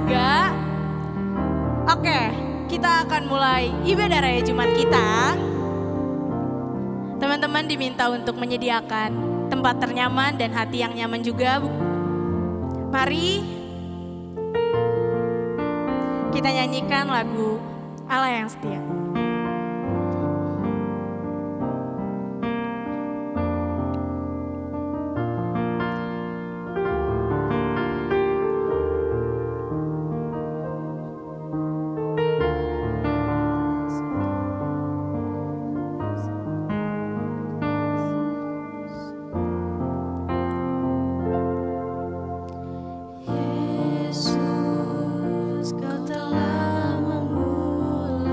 juga. Oke, kita akan mulai ibadah raya Jumat kita. Teman-teman diminta untuk menyediakan tempat ternyaman dan hati yang nyaman juga. Mari kita nyanyikan lagu Allah yang Setia. Yesus, Kau telah memulai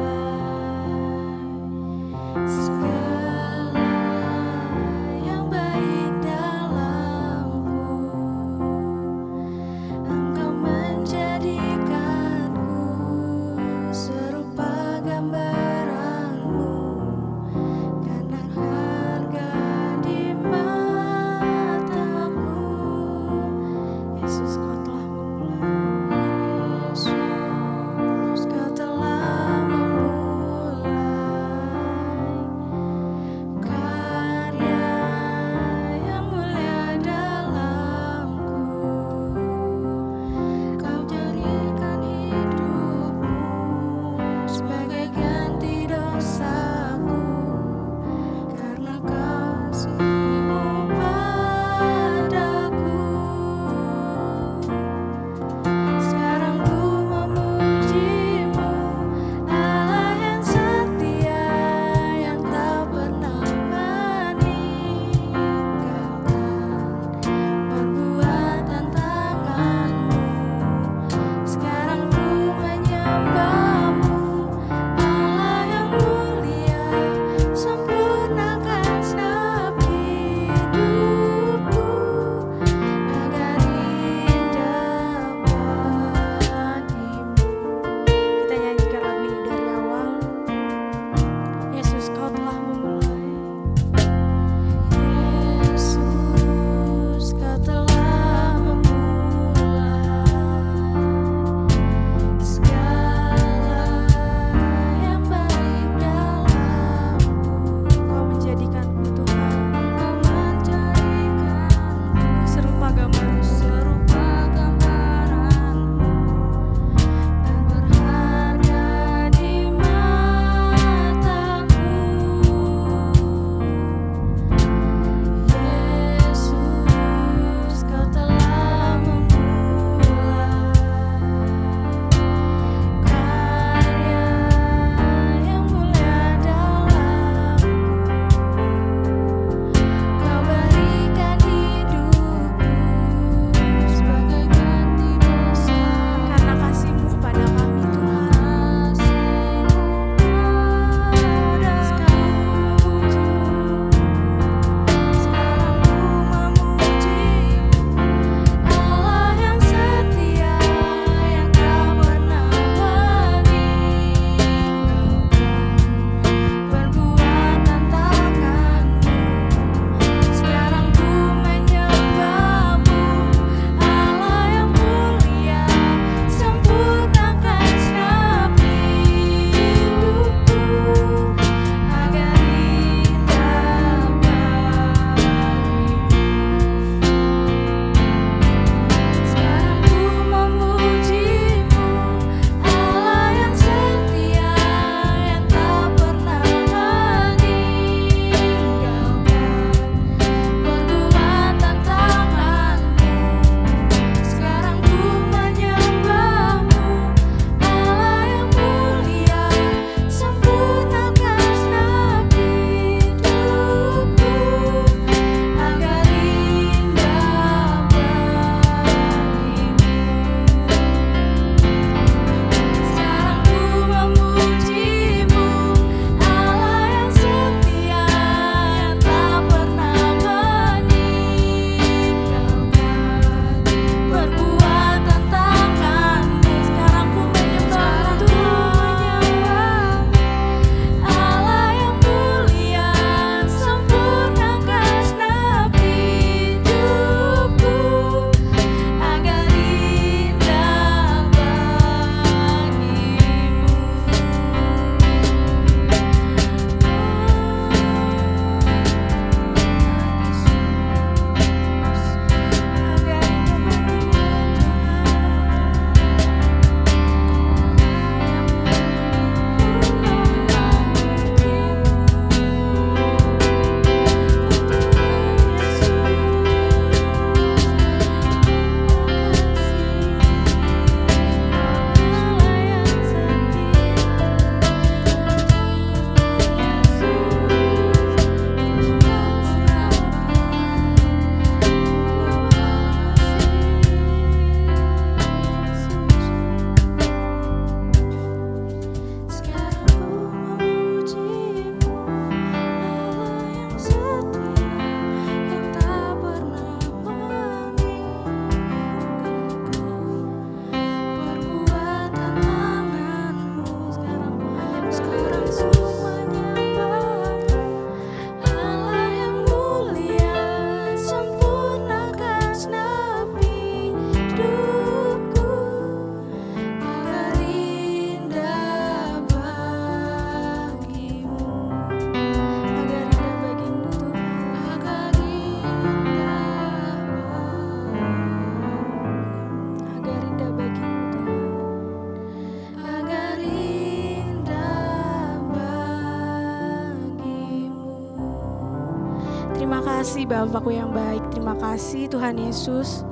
Terima kasih Bapakku yang baik, terima kasih Tuhan Yesus.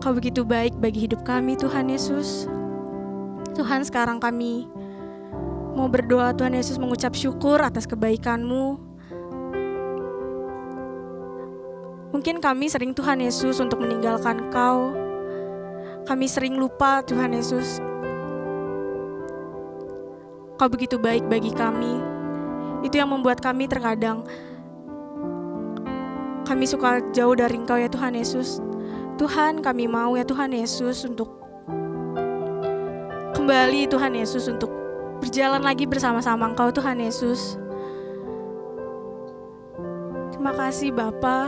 Kau begitu baik bagi hidup kami Tuhan Yesus. Tuhan, sekarang kami mau berdoa Tuhan Yesus, mengucap syukur atas kebaikan-Mu. Mungkin kami sering Tuhan Yesus untuk meninggalkan Kau. Kami sering lupa Tuhan Yesus. Kau begitu baik bagi kami. Itu yang membuat kami terkadang kami suka jauh dari Engkau ya Tuhan Yesus. Tuhan, kami mau ya Tuhan Yesus untuk kembali Tuhan Yesus, untuk berjalan lagi bersama-sama Engkau Tuhan Yesus. Terima kasih Bapa.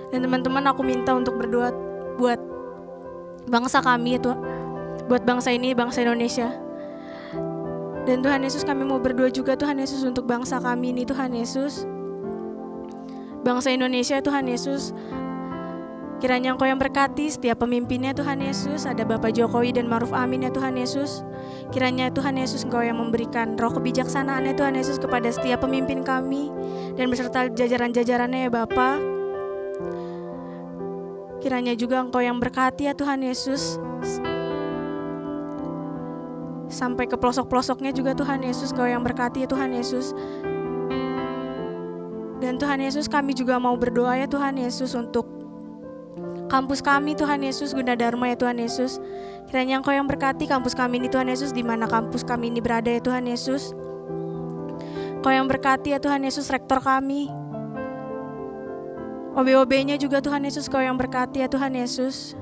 Dan teman-teman, aku minta untuk berdoa buat bangsa kami ya Tuhan, buat bangsa ini, bangsa Indonesia. Dan Tuhan Yesus, kami mau berdoa juga Tuhan Yesus untuk bangsa kami ini Tuhan Yesus. Bangsa Indonesia Tuhan Yesus, kiranya Engkau yang berkati setiap pemimpinnya Tuhan Yesus. Ada Bapak Jokowi dan Maruf Amin ya Tuhan Yesus. Kiranya Tuhan Yesus Engkau yang memberikan roh kebijaksanaan ya Tuhan Yesus kepada setiap pemimpin kami dan beserta jajaran-jajarannya ya Bapa. Kiranya juga Engkau yang berkati ya Tuhan Yesus, sampai ke pelosok-pelosoknya juga Tuhan Yesus, Engkau yang berkati ya Tuhan Yesus. Dan Tuhan Yesus, kami juga mau berdoa ya Tuhan Yesus untuk kampus kami Tuhan Yesus, Gunadarma ya Tuhan Yesus. Kiranya Engkau yang berkati kampus kami ini Tuhan Yesus, di mana kampus kami ini berada ya Tuhan Yesus. Engkau yang berkati ya Tuhan Yesus rektor kami, OB-OB-nya juga Tuhan Yesus, Engkau yang berkati ya Tuhan Yesus.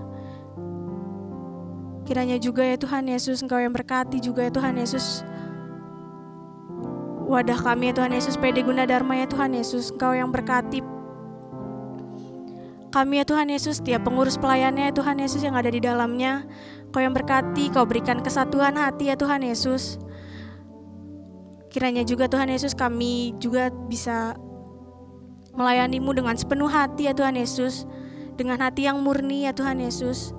Kiranya juga ya Tuhan Yesus, Engkau yang berkati juga ya Tuhan Yesus wadah kami ya Tuhan Yesus, PD Gunadarma ya Tuhan Yesus. Engkau yang berkati kami ya Tuhan Yesus, setiap pengurus pelayannya ya Tuhan Yesus yang ada di dalamnya. Engkau yang berkati, Kau berikan kesatuan hati ya Tuhan Yesus. Kiranya juga Tuhan Yesus, kami juga bisa melayani-Mu dengan sepenuh hati ya Tuhan Yesus, dengan hati yang murni ya Tuhan Yesus.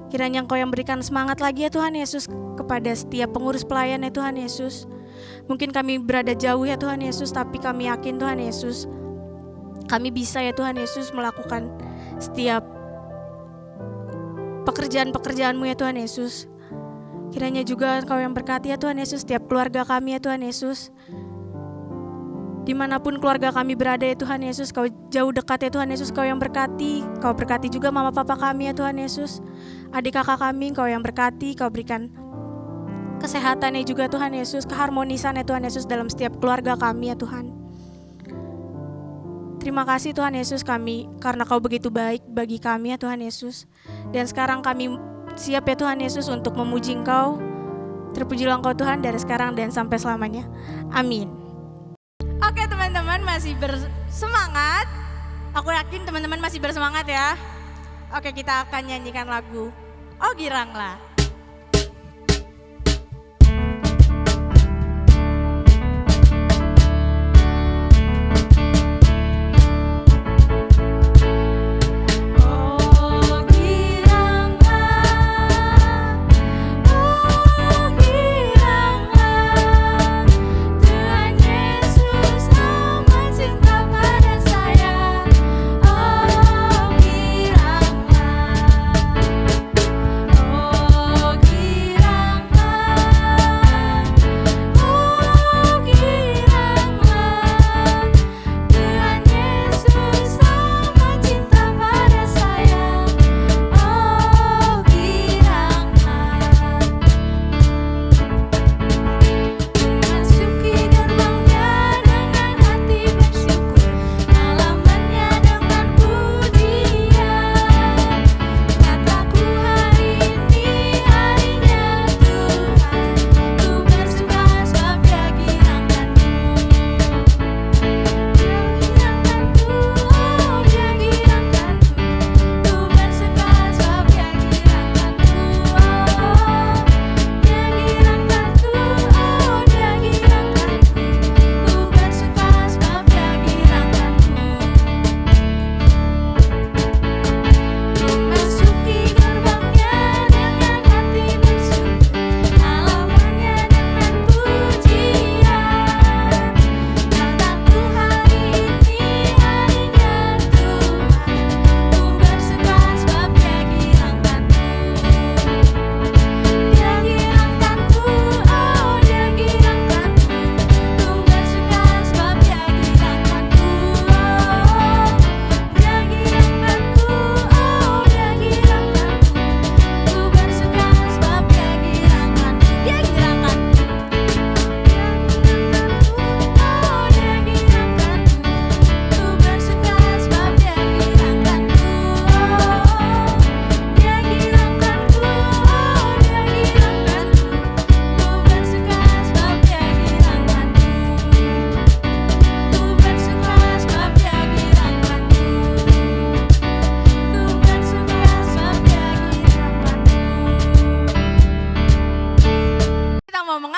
Kiranya Engkau yang berikan semangat lagi ya Tuhan Yesus kepada setiap pengurus pelayan ya Tuhan Yesus. Mungkin kami berada jauh ya Tuhan Yesus, tapi kami yakin Tuhan Yesus, kami bisa ya Tuhan Yesus melakukan setiap pekerjaan-pekerjaan-Mu ya Tuhan Yesus. Kiranya juga Engkau yang berkati ya Tuhan Yesus setiap keluarga kami ya Tuhan Yesus. Dimanapun keluarga kami berada ya Tuhan Yesus, Kau jauh dekat ya Tuhan Yesus, Kau yang berkati. Kau berkati juga mama papa kami ya Tuhan Yesus. Adik kakak kami Kau yang berkati, Kau berikan kesehatannya juga Tuhan Yesus, keharmonisan ya Tuhan Yesus dalam setiap keluarga kami ya Tuhan. Terima kasih Tuhan Yesus kami, karena Kau begitu baik bagi kami ya Tuhan Yesus. Dan sekarang kami siap ya Tuhan Yesus untuk memuji Engkau. Terpujilah Engkau Tuhan dari sekarang dan sampai selamanya. Amin. Oke teman-teman, masih bersemangat. Aku yakin teman-teman masih bersemangat ya. Oke, kita akan nyanyikan lagu Oh Giranglah. Oh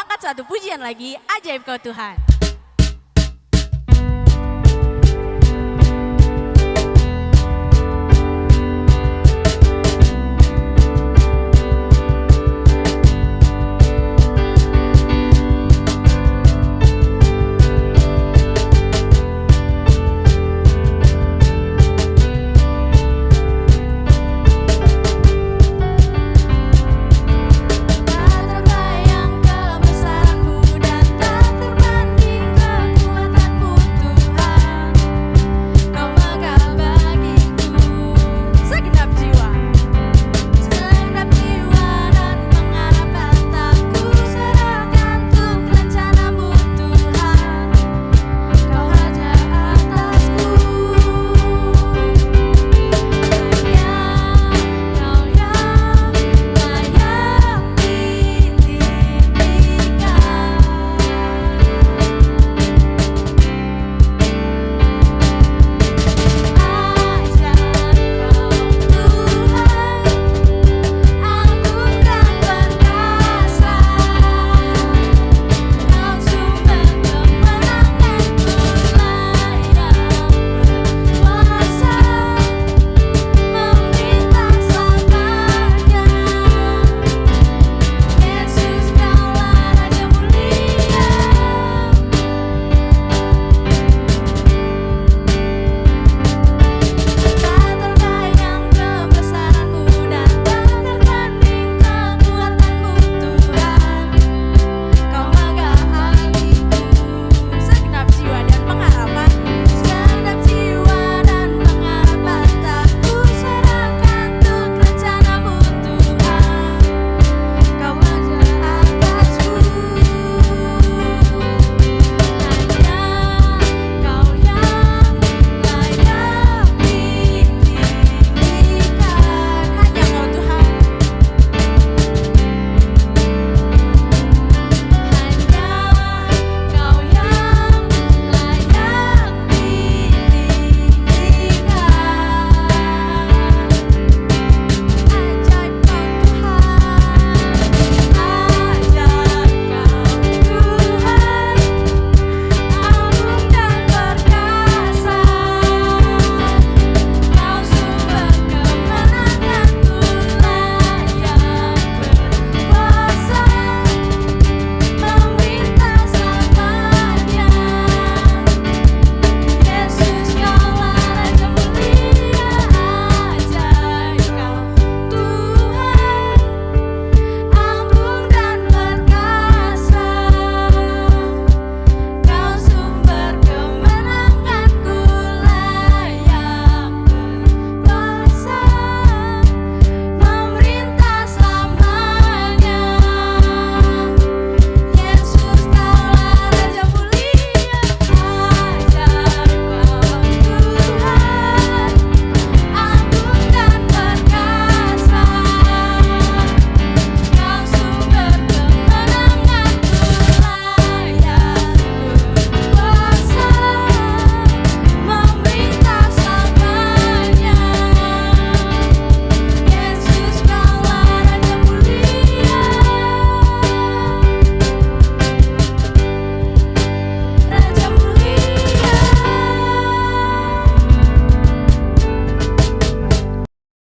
angkat satu pujian lagi, Ajaib Kau Tuhan.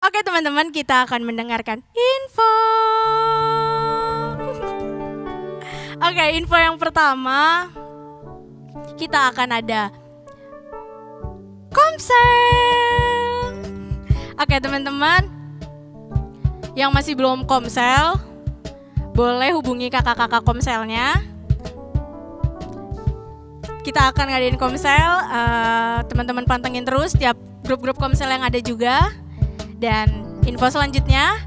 Oke teman-teman, kita akan mendengarkan info. Oke, info yang pertama, kita akan ada Komsel. Oke teman-teman, yang masih belum Komsel, boleh hubungi kakak-kakak Komselnya. Kita akan ngadain Komsel, teman-teman pantengin terus tiap grup-grup Komsel yang ada juga. Dan info selanjutnya,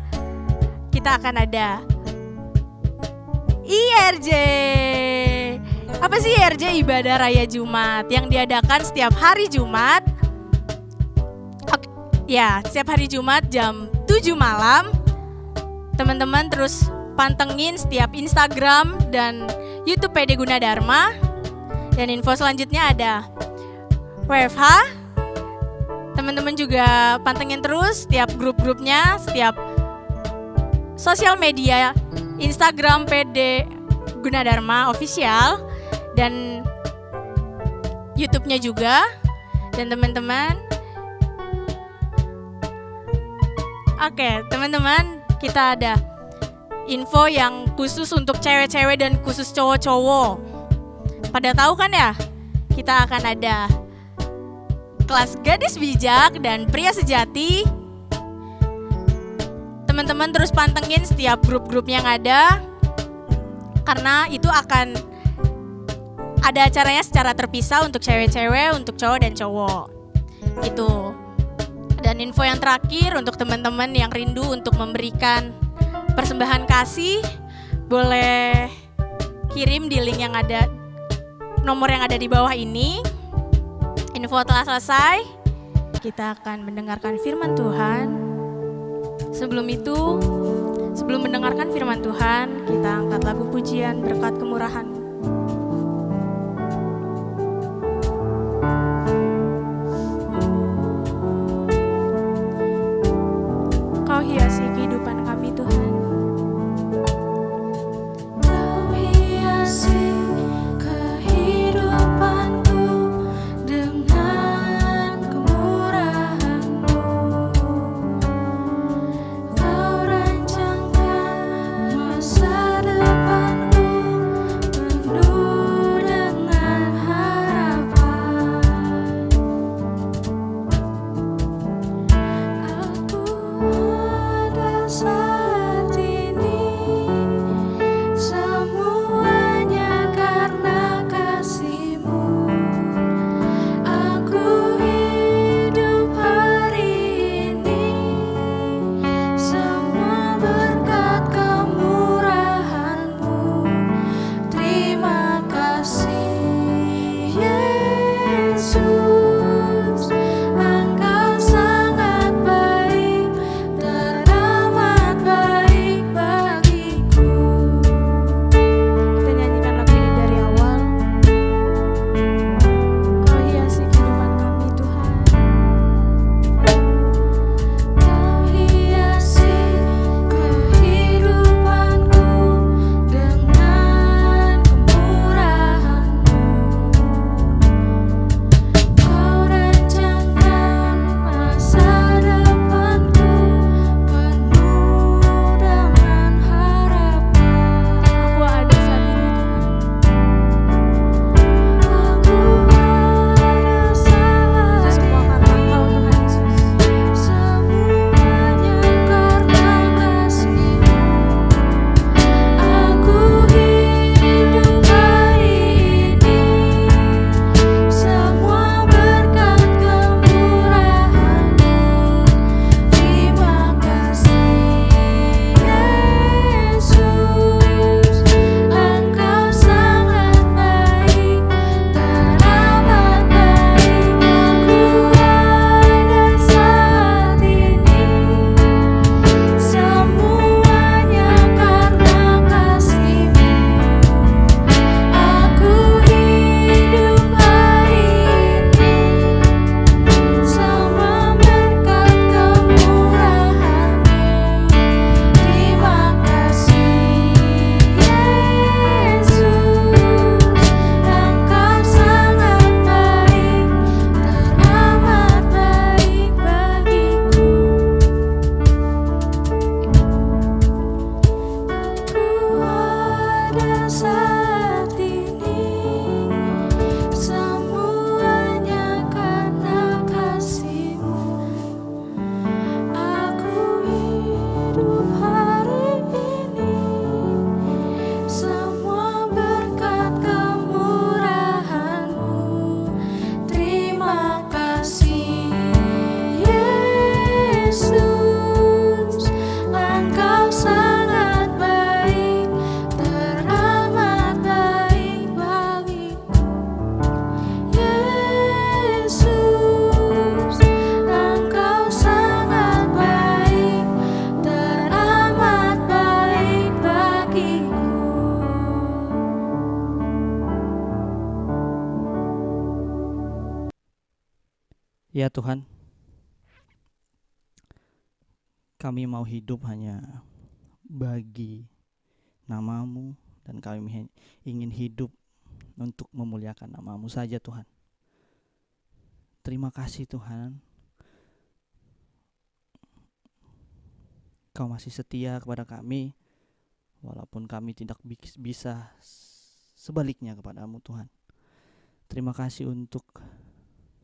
kita akan ada IRJ. Apa sih IRJ? Ibadah Raya Jumat yang diadakan setiap hari Jumat. Ya, setiap hari Jumat jam 7 malam. Teman-teman terus pantengin setiap Instagram dan YouTube PD Gunadarma. Dan info selanjutnya ada WFH. Teman-teman juga pantengin terus setiap grup-grupnya, setiap sosial media Instagram PD Gunadarma Official dan YouTube-nya juga. Dan teman-teman, oke, teman-teman, kita ada info yang khusus untuk cewek-cewek dan khusus cowok-cowok. Pada tahu kan ya? Kita akan ada kelas gadis bijak dan pria sejati. Teman-teman terus pantengin setiap grup-grup yang ada, karena itu akan ada acaranya secara terpisah untuk cewek-cewek, untuk cowok dan cowok. Itu. Dan info yang terakhir untuk teman-teman yang rindu untuk memberikan persembahan kasih, boleh kirim di link yang ada, nomor yang ada di bawah ini. Info telah selesai. Kita akan mendengarkan firman Tuhan. Sebelum mendengarkan firman Tuhan, kita angkat lagu pujian Berkat Kemurahan. Kau hiasi kehidupan kami, Tuhan. Kau hiasi kehidupanku dengan kemurahan-Mu. Kau rancangkan masa depanku penuh dengan harapan. Aku ada saat ini, semuanya karena kasih-Mu. Aku hidup hari ini, semua berkat kemurahan-Mu. Terima kasih Yesus, Engkau sangat baik, teramat baik bagiku. Kita nyanyikan lagu ini dari awal. Kau hiasi kehidupan kami, Tuhan. Kau hiasi kehidupanku dengan kemurahan-Mu. Kau rancangkan masa depanku penuh dengan harapan. Aku ada saat ini, Tuhan. Aku ada Itu saat semua karena Engkau, Tuhan Yesus. semuanya karena kasih-Mu. Aku hidup hari ini, semua berkat kemurahan-Mu. Terima kasih Yesus, Engkau sangat baik, teramat baik. Aku ada saat ini, semuanya karena kasih-Mu. Aku hidup hari ini, semua berkat kemurahan-Mu. Terima kasih Yesus, Engkau sangat baik, teramat baik bagiku. Aku ada saat ini, semuanya karena kasih-Mu. Aku hidup hari ini, semua berkat kemurahan-Mu. Terima kasih Yesus, Engkau sangat baik, teramat baik bagiku. Yesus, Engkau sangat baik, teramat baik bagiku. Ya Tuhan, kami mau hidup hanya bagi nama-Mu Dan kami ingin hidup untuk memuliakan nama-Mu saja Tuhan. Terima kasih Tuhan, Kau masih setia kepada kami, walaupun kami tidak bisa sebaliknya kepadamu Tuhan. Terima kasih untuk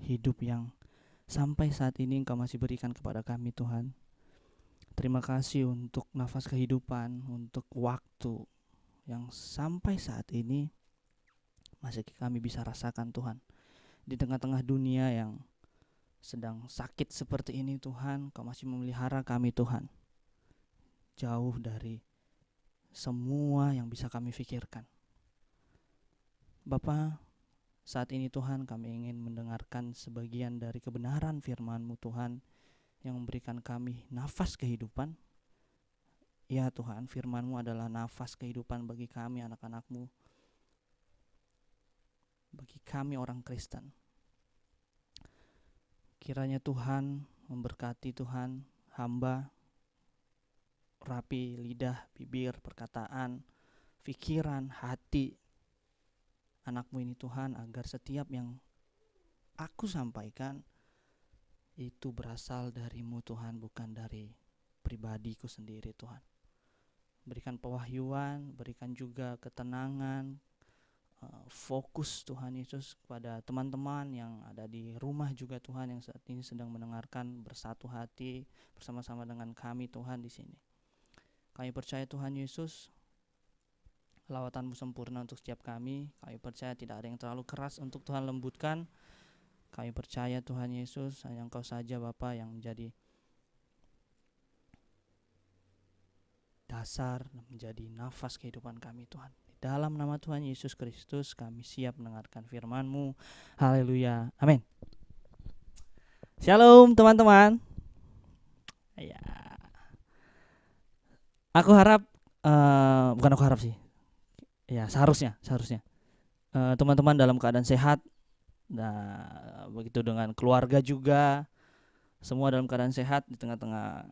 hidup yang sampai saat ini Engkau masih berikan kepada kami Tuhan. Terima kasih untuk nafas kehidupan, untuk waktu yang sampai saat ini masih kami bisa rasakan Tuhan. Di tengah-tengah dunia yang sedang sakit seperti ini Tuhan, Kau masih memelihara kami Tuhan. Jauh dari semua yang bisa kami pikirkan. Bapa, saat ini Tuhan kami ingin mendengarkan sebagian dari kebenaran firman-Mu Tuhan yang memberikan kami nafas kehidupan. Ya Tuhan, firman-Mu adalah nafas kehidupan bagi kami anak-anak-Mu, bagi kami orang Kristen. Kiranya Tuhan memberkati Tuhan hamba, rapi lidah, bibir, perkataan, pikiran, hati anak-Mu ini Tuhan, agar setiap yang aku sampaikan itu berasal dari-Mu Tuhan, bukan dari pribadiku sendiri Tuhan. Berikan pewahyuan, berikan juga ketenangan, fokus Tuhan Yesus kepada teman-teman yang ada di rumah juga Tuhan, yang saat ini sedang mendengarkan, bersatu hati bersama-sama dengan kami Tuhan di sini. Kami percaya Tuhan Yesus, lawatan-Mu sempurna untuk setiap kami. Kami percaya tidak ada yang terlalu keras untuk Tuhan lembutkan. Kami percaya Tuhan Yesus, hanya Engkau saja Bapa yang menjadi dasar, menjadi nafas kehidupan kami Tuhan. Di dalam nama Tuhan Yesus Kristus kami siap mendengarkan firman-Mu. Haleluya, amin. Shalom teman-teman. Ya, aku harap, bukan aku harap sih, ya seharusnya teman-teman dalam keadaan sehat. Nah, begitu dengan keluarga juga, semua dalam keadaan sehat di tengah-tengah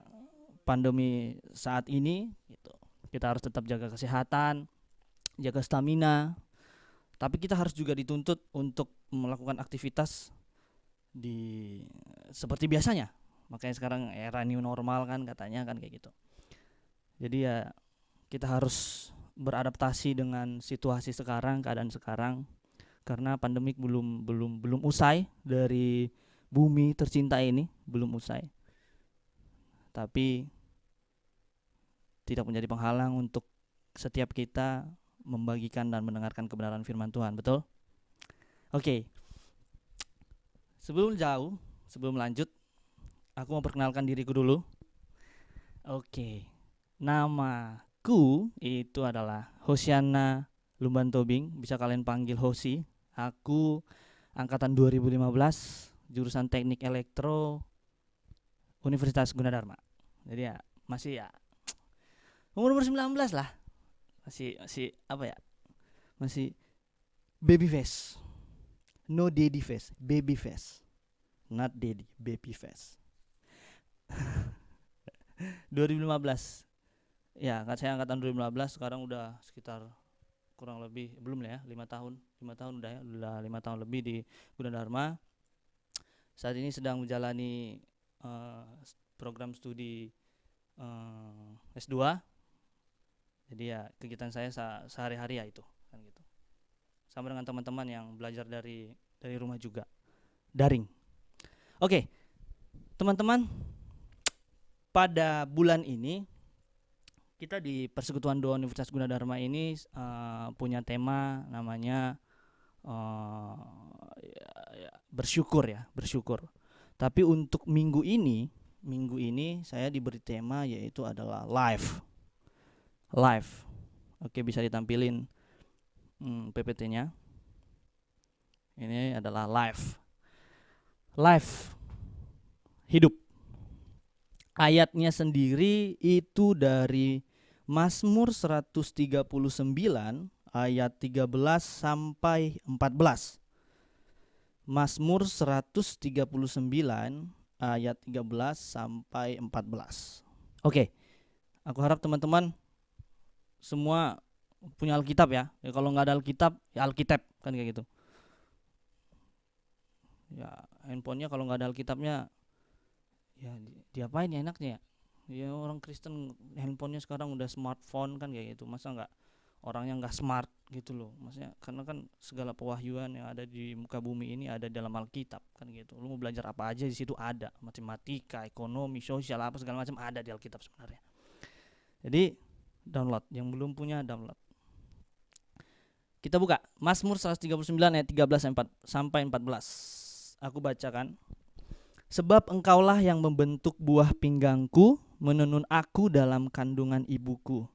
pandemi saat ini gitu. Kita harus tetap jaga kesehatan, jaga stamina, tapi kita harus juga dituntut untuk melakukan aktivitas seperti biasanya. Makanya sekarang era new normal kan katanya kan kayak gitu. Jadi ya kita harus beradaptasi dengan situasi sekarang, keadaan sekarang, karena pandemik belum usai dari bumi tercinta ini, belum usai. Tapi tidak menjadi penghalang untuk setiap kita membagikan dan mendengarkan kebenaran firman Tuhan, betul? Oke. Sebelum lanjut, aku mau perkenalkan diriku dulu. Oke. Namaku itu adalah Hosiana Lumban Tobing, bisa kalian panggil Hosi. Aku angkatan 2015, jurusan Teknik Elektro, Universitas Gunadarma. Jadi ya masih ya umur 19 lah. Masih apa ya? Masih baby face. No daddy face, baby face. Not daddy, baby face. 2015. Ya, saya angkatan 2015, sekarang udah sekitar kurang lebih belum lah ya, 5 tahun udah ya, udah 5 tahun lebih di Gunadarma. Saat ini sedang menjalani program studi S2. Jadi ya kegiatan saya sehari-hari ya itu kan gitu. Sama dengan teman-teman yang belajar dari rumah juga, daring. Oke, teman-teman, pada bulan ini kita di Persekutuan Doa Universitas Gunadarma ini punya tema namanya bersyukur. Tapi untuk minggu ini saya diberi tema yaitu adalah life. Oke, bisa ditampilin PPT-nya. Ini adalah life, hidup. Ayatnya sendiri itu dari Mazmur 139 ayat 13 sampai 14. Mazmur 139 ayat 13 sampai 14. Oke. Aku harap teman-teman semua punya Alkitab ya. Ya kalau nggak ada Alkitab, ya Alkitab kan kayak gitu. Ya handphonenya kalau nggak ada Alkitabnya, ya diapain ya enaknya ya? Ya orang Kristen handphonenya sekarang udah smartphone kan kayak gitu. Masa nggak orangnya nggak smart gitu loh? Maksudnya karena kan segala pewahyuan yang ada di muka bumi ini ada dalam Alkitab kan gitu. Lu mau belajar apa aja di situ ada, matematika, ekonomi, sosial apa segala macam ada di Alkitab sebenarnya. Jadi download, yang belum punya download. Kita buka Mazmur 139 ayat 13 sampai 14. Aku bacakan. Sebab engkaulah yang membentuk buah pinggangku, menenun aku dalam kandungan ibuku.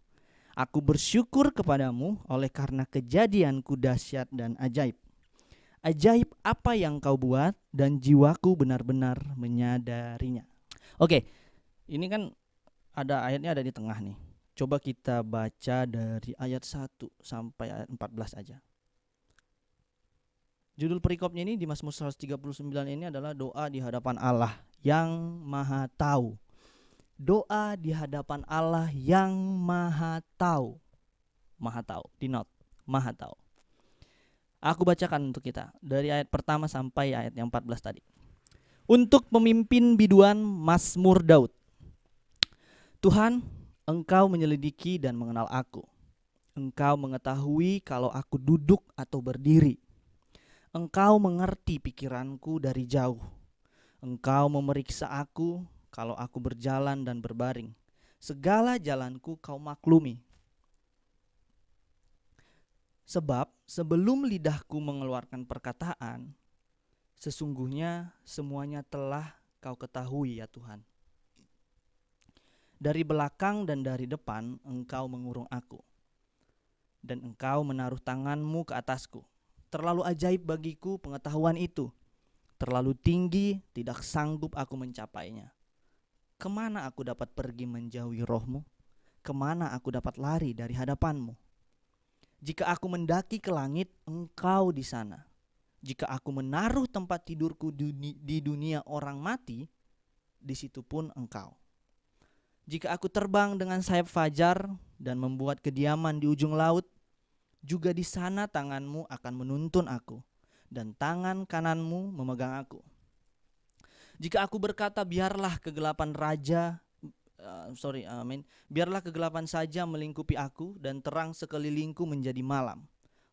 Aku bersyukur kepadamu oleh karena kejadianku dahsyat dan ajaib. Ajaib apa yang kau buat dan jiwaku benar-benar menyadarinya. Oke, ini kan ada ayatnya ada di tengah nih. Coba kita baca dari ayat 1 sampai ayat 14 aja. Judul perikopnya ini di Mazmur 139 ini adalah doa di hadapan Allah yang Maha Tahu. Doa di hadapan Allah yang Maha Tahu. Maha Tahu, di note, Maha Tahu. Aku bacakan untuk kita dari ayat pertama sampai ayat yang 14 tadi. Untuk pemimpin biduan Mazmur Daud. Tuhan, Engkau menyelidiki dan mengenal aku. Engkau mengetahui kalau aku duduk atau berdiri. Engkau mengerti pikiranku dari jauh. Engkau memeriksa aku kalau aku berjalan dan berbaring. Segala jalanku kau maklumi. Sebab sebelum lidahku mengeluarkan perkataan, sesungguhnya semuanya telah kau ketahui ya Tuhan. Dari belakang dan dari depan engkau mengurung aku. Dan engkau menaruh tanganmu ke atasku. Terlalu ajaib bagiku pengetahuan itu. Terlalu tinggi, tidak sanggup aku mencapainya. Kemana aku dapat pergi menjauhi rohmu? Kemana aku dapat lari dari hadapanmu? Jika aku mendaki ke langit, engkau di sana. Jika aku menaruh tempat tidurku di dunia orang mati, di situ pun engkau. Jika aku terbang dengan sayap fajar dan membuat kediaman di ujung laut, juga di sana tanganmu akan menuntun aku, dan tangan kananmu memegang aku. Jika aku berkata biarlah kegelapan biarlah kegelapan saja melingkupi aku dan terang sekelilingku menjadi malam,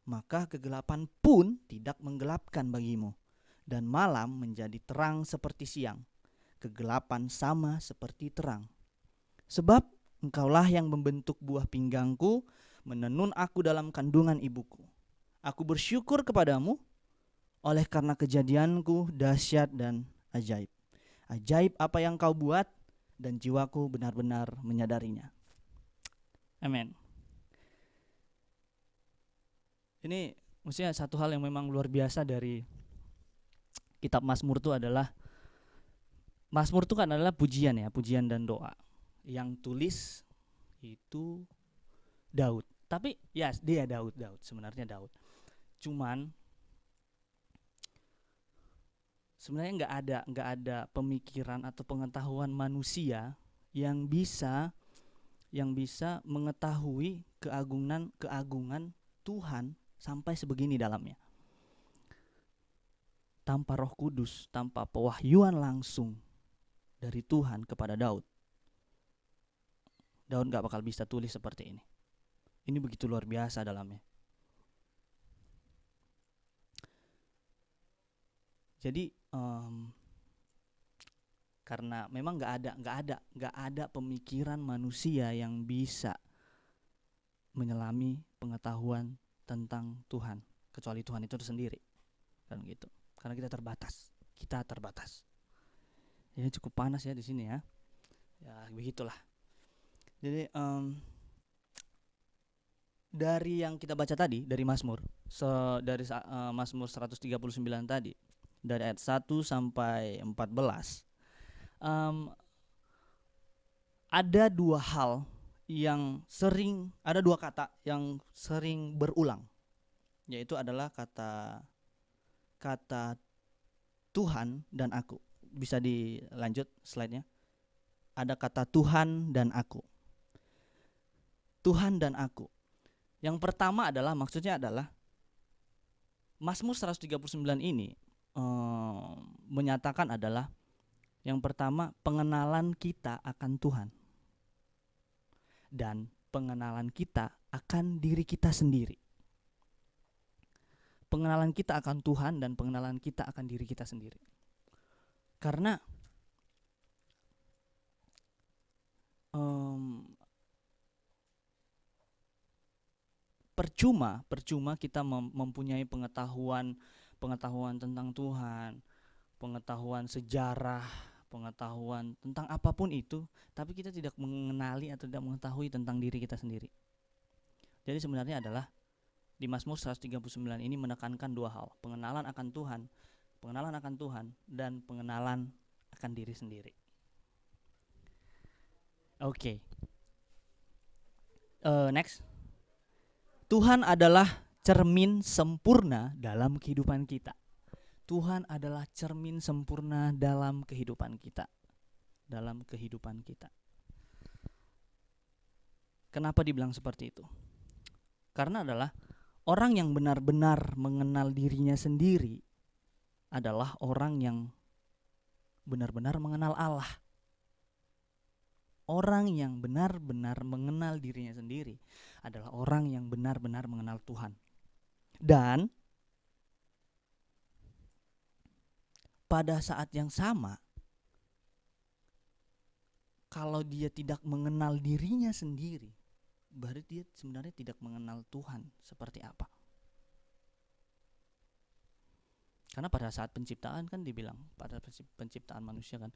maka kegelapan pun tidak menggelapkan bagimu, dan malam menjadi terang seperti siang, kegelapan sama seperti terang. Sebab engkaulah yang membentuk buah pinggangku, menenun aku dalam kandungan ibuku. Aku bersyukur kepadamu oleh karena kejadianku dahsyat dan ajaib. Ajaib apa yang kau buat dan jiwaku benar-benar menyadarinya. Amin. Ini maksudnya satu hal yang memang luar biasa dari kitab Mazmur itu adalah Mazmur itu kan adalah pujian ya, pujian dan doa. Yang tulis itu Daud. Tapi ya dia Daud sebenarnya Daud. Cuman sebenarnya nggak ada pemikiran atau pengetahuan manusia yang bisa mengetahui keagungan Tuhan sampai sebegini dalamnya. Tanpa Roh Kudus, tanpa pewahyuan langsung dari Tuhan kepada Daud nggak bakal bisa tulis seperti ini. Ini begitu luar biasa dalamnya. Jadi karena memang nggak ada pemikiran manusia yang bisa menyelami pengetahuan tentang Tuhan kecuali Tuhan itu sendiri, kan gitu. Karena kita terbatas. Ini cukup panas ya di sini ya. Ya begitulah. Jadi dari yang kita baca tadi dari Mazmur, Mazmur 139 tadi, dari ayat 1 sampai 14, ada dua kata yang sering berulang, yaitu adalah kata Tuhan dan aku. Bisa dilanjut slide-nya. Ada kata Tuhan dan aku. Tuhan dan aku. Yang pertama adalah, maksudnya adalah Mazmur 139 ini menyatakan adalah yang pertama pengenalan kita akan Tuhan dan pengenalan kita akan diri kita sendiri. Pengenalan kita akan Tuhan dan pengenalan kita akan diri kita sendiri. Karena percuma kita mempunyai pengetahuan tentang Tuhan, pengetahuan sejarah, pengetahuan tentang apapun itu, tapi kita tidak mengenali atau tidak mengetahui tentang diri kita sendiri. Jadi sebenarnya adalah di Mazmur 139 ini menekankan dua hal, pengenalan akan Tuhan dan pengenalan akan diri sendiri. Oke. Next. Tuhan adalah cermin sempurna dalam kehidupan kita. Tuhan adalah cermin sempurna dalam kehidupan kita. Kenapa dibilang seperti itu? Karena adalah orang yang benar-benar mengenal dirinya sendiri adalah orang yang benar-benar mengenal Allah. Orang yang benar-benar mengenal dirinya sendiri adalah orang yang benar-benar mengenal Tuhan. Dan pada saat yang sama, kalau dia tidak mengenal dirinya sendiri, berarti dia sebenarnya tidak mengenal Tuhan seperti apa. Karena pada saat penciptaan kan dibilang, pada penciptaan manusia kan,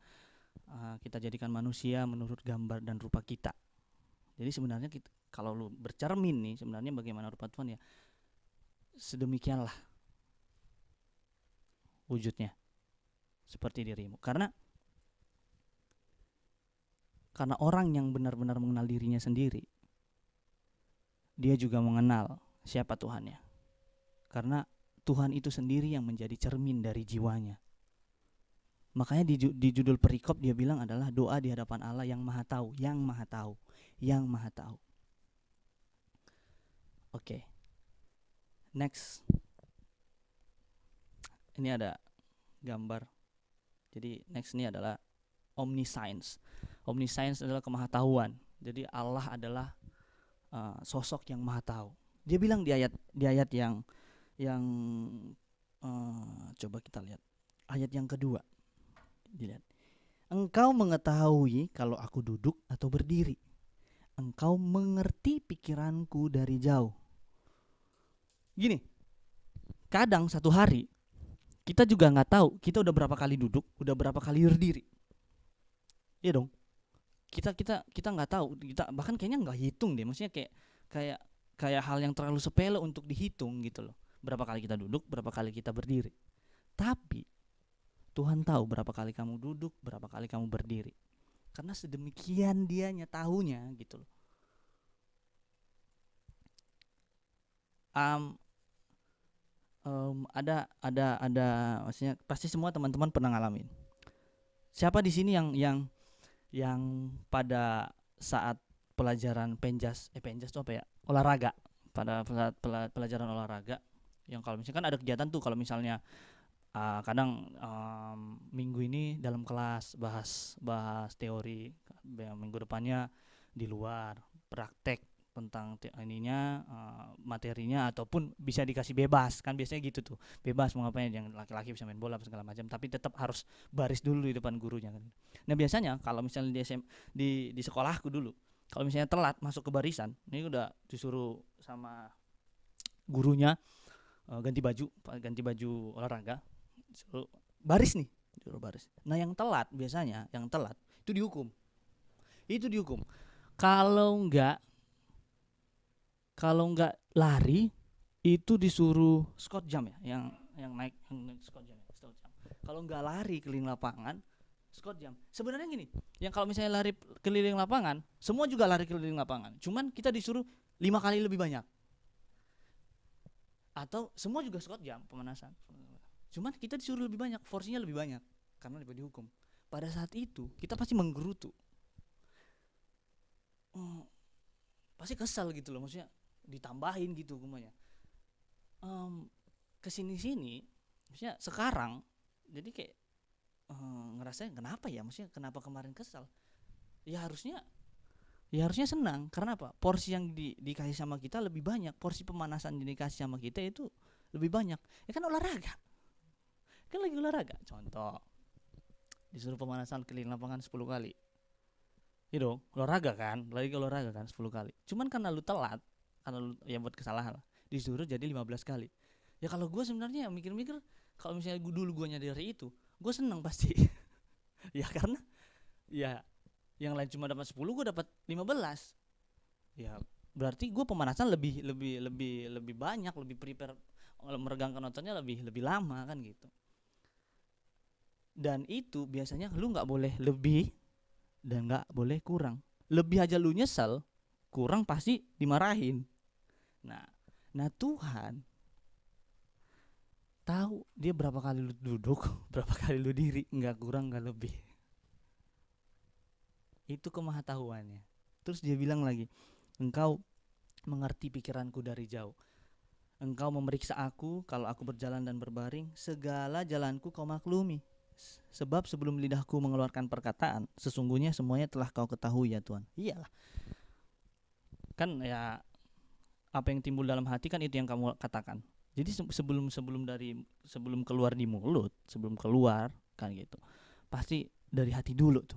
kita jadikan manusia menurut gambar dan rupa kita. Jadi sebenarnya kita, kalau lu bercermin nih, sebenarnya bagaimana rupa Tuhan ya, sedemikianlah wujudnya seperti dirimu. Karena orang yang benar-benar mengenal dirinya sendiri, dia juga mengenal siapa Tuhannya. Karena Tuhan itu sendiri yang menjadi cermin dari jiwanya. Makanya di judul perikop dia bilang adalah doa di hadapan Allah yang maha tahu. Oke. Next. Ini ada gambar. Jadi next ini adalah omniscience. Omniscience adalah kemahatauan. Jadi Allah adalah sosok yang maha tahu. Dia bilang di ayat yang coba kita lihat ayat yang kedua. Dilihat. Engkau mengetahui kalau aku duduk atau berdiri. Engkau mengerti pikiranku dari jauh. Gini, kadang satu hari kita juga nggak tahu kita udah berapa kali duduk, udah berapa kali berdiri. Iya dong. Kita nggak tahu, kita bahkan kayaknya nggak hitung deh. Maksudnya kayak hal yang terlalu sepele untuk dihitung gitu loh. Berapa kali kita duduk, berapa kali kita berdiri. Tapi Tuhan tahu berapa kali kamu duduk, berapa kali kamu berdiri. Karena sedemikian dianya tahunya gitu loh. Ada maksudnya pasti semua teman-teman pernah ngalamin. Siapa di sini yang pada saat pelajaran penjas itu apa ya? Olahraga. Pada pelajaran olahraga yang kalau misalkan ada kegiatan tuh, kalau misalnya kadang minggu ini dalam kelas bahas teori, minggu depannya di luar praktek tentang materinya, ataupun bisa dikasih bebas kan, biasanya gitu tuh, bebas mau ngapain, yang laki-laki bisa main bola segala macam, tapi tetap harus baris dulu di depan gurunya kan. Nah biasanya kalau misalnya di sekolahku dulu, kalau misalnya telat masuk ke barisan, ini udah disuruh sama gurunya ganti baju olahraga, disuruh baris. Nah yang telat itu dihukum. Kalau nggak lari itu disuruh squat jam ya, yang naik squat jam. Kalau nggak lari keliling lapangan, squat jam. Sebenarnya gini, yang kalau misalnya lari keliling lapangan, semua juga lari keliling lapangan, cuman kita disuruh 5 kali lebih banyak. Atau semua juga squat jam, pemanasan, cuman kita disuruh lebih banyak, porsinya lebih banyak, karena dihukum. Pada saat itu kita pasti menggerutu, pasti kesal gitu loh, maksudnya ditambahin gitu gumanya. Kesini-sini maksudnya sekarang jadi kayak ngerasain kenapa ya, maksudnya kenapa kemarin kesal. Ya harusnya senang. Karena apa? Porsi yang dikasih sama kita lebih banyak, porsi pemanasan yang dikasih sama kita itu lebih banyak. Ya kan olahraga, kan lagi olahraga, contoh disuruh pemanasan keliling lapangan 10 kali, ya dong, olahraga kan, lagi olahraga kan 10 kali. Cuman karena lu telat, karena lu ya buat kesalahan lah, disuruh jadi 15 kali. Ya kalau gue sebenarnya mikir-mikir, kalau misalnya dulu gue nyadari itu, gue seneng pasti. Ya karena ya yang lain cuma dapat 10, gue dapat 15. Ya berarti gue pemanasan lebih banyak, lebih prepare, meregangkan ototnya lebih lama kan gitu. Dan itu biasanya lu nggak boleh lebih dan nggak boleh kurang. Lebih aja lu nyesel, kurang pasti dimarahin. Nah Tuhan tahu dia berapa kali lu duduk, berapa kali lu diri, nggak kurang nggak lebih. Itu kemahatauannya. Terus dia bilang lagi, engkau mengerti pikiranku dari jauh. Engkau memeriksa aku kalau aku berjalan dan berbaring, segala jalanku kau maklumi. Sebab sebelum lidahku mengeluarkan perkataan, sesungguhnya semuanya telah kau ketahui ya Tuhan. Iyalah. Kan ya apa yang timbul dalam hati kan itu yang kamu katakan. Jadi sebelum keluar di mulut, sebelum keluar kan gitu, pasti dari hati dulu tuh,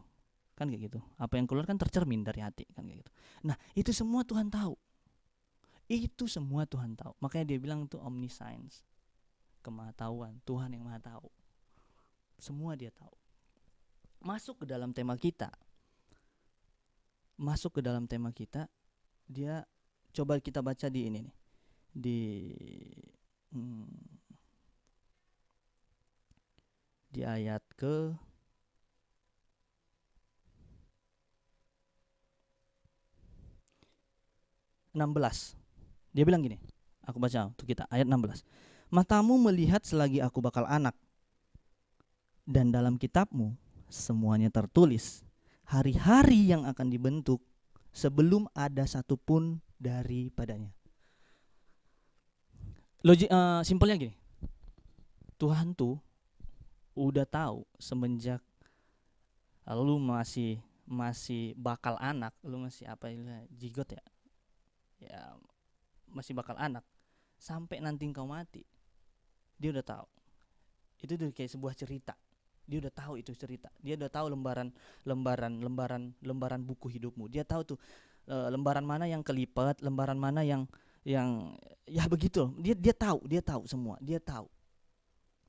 kan kayak gitu. Apa yang keluar kan tercermin dari hati kan kayak gitu. Nah itu semua Tuhan tahu, itu semua Tuhan tahu. Makanya dia bilang itu omniscience, kemahatauan, Tuhan yang maha tahu, semua dia tahu. Masuk ke dalam tema kita, dia coba kita baca di ini nih, di ayat ke 16. Dia bilang gini, aku baca untuk kita ayat 16. Matamu melihat selagi aku bakal anak, dan dalam kitabmu semuanya tertulis hari-hari yang akan dibentuk sebelum ada satupun daripadanya. Simpelnya gini, Tuhan tuh udah tahu semenjak lu masih bakal anak, lu masih jigot ya masih bakal anak, sampai nanti engkau mati, dia udah tahu. Itu udah kayak sebuah cerita. Dia udah tahu itu cerita. Dia udah tahu lembaran buku hidupmu. Dia tahu tuh lembaran mana yang kelipat, lembaran mana yang ya begitu. Dia tahu semua. Dia tahu.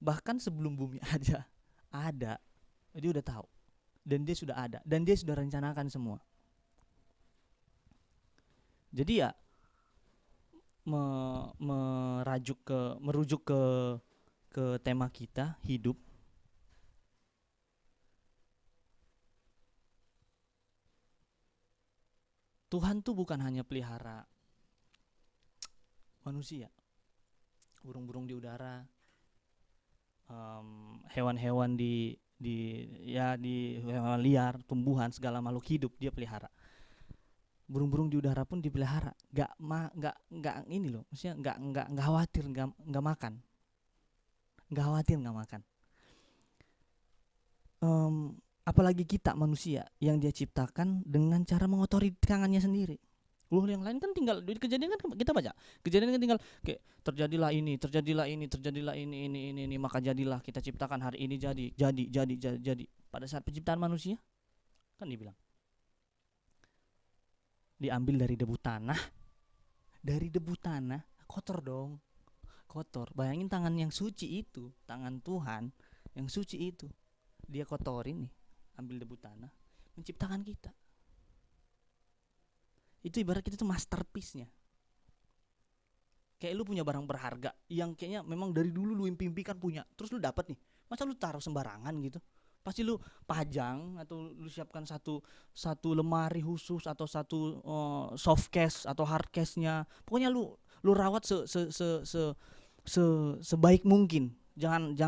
Bahkan sebelum bumi ada, dia udah tahu. Dan dia sudah ada, dan dia sudah rencanakan semua. Jadi ya merujuk ke tema kita, hidup. Tuhan tuh bukan hanya pelihara manusia, burung-burung di udara, hewan-hewan di hewan liar, tumbuhan, segala makhluk hidup dia pelihara. Burung-burung di udara pun dipelihara. Nggak ini loh, maksudnya nggak khawatir nggak makan. Apalagi kita manusia yang dia ciptakan dengan cara mengotori tangannya sendiri. Yang lain kan tinggal di kejadian kan kita baca. Kejadian kan tinggal kayak terjadilah ini, maka jadilah, kita ciptakan hari ini jadi. Pada saat penciptaan manusia kan dibilang diambil dari debu tanah, kotor dong. Kotor. Bayangin tangan yang suci itu, tangan Tuhan yang suci itu, dia kotorin nih, ambil debu tanah, menciptakan kita. Itu ibarat kita tuh masterpiece-nya. Kayak lu punya barang berharga yang kayaknya memang dari dulu lu impi-impikan punya, terus lu dapat nih. Masa lu taruh sembarangan gitu? Pasti lu pajang atau lu siapkan satu lemari khusus atau satu soft case atau hard case-nya. Pokoknya lu rawat sebaik mungkin. Jangan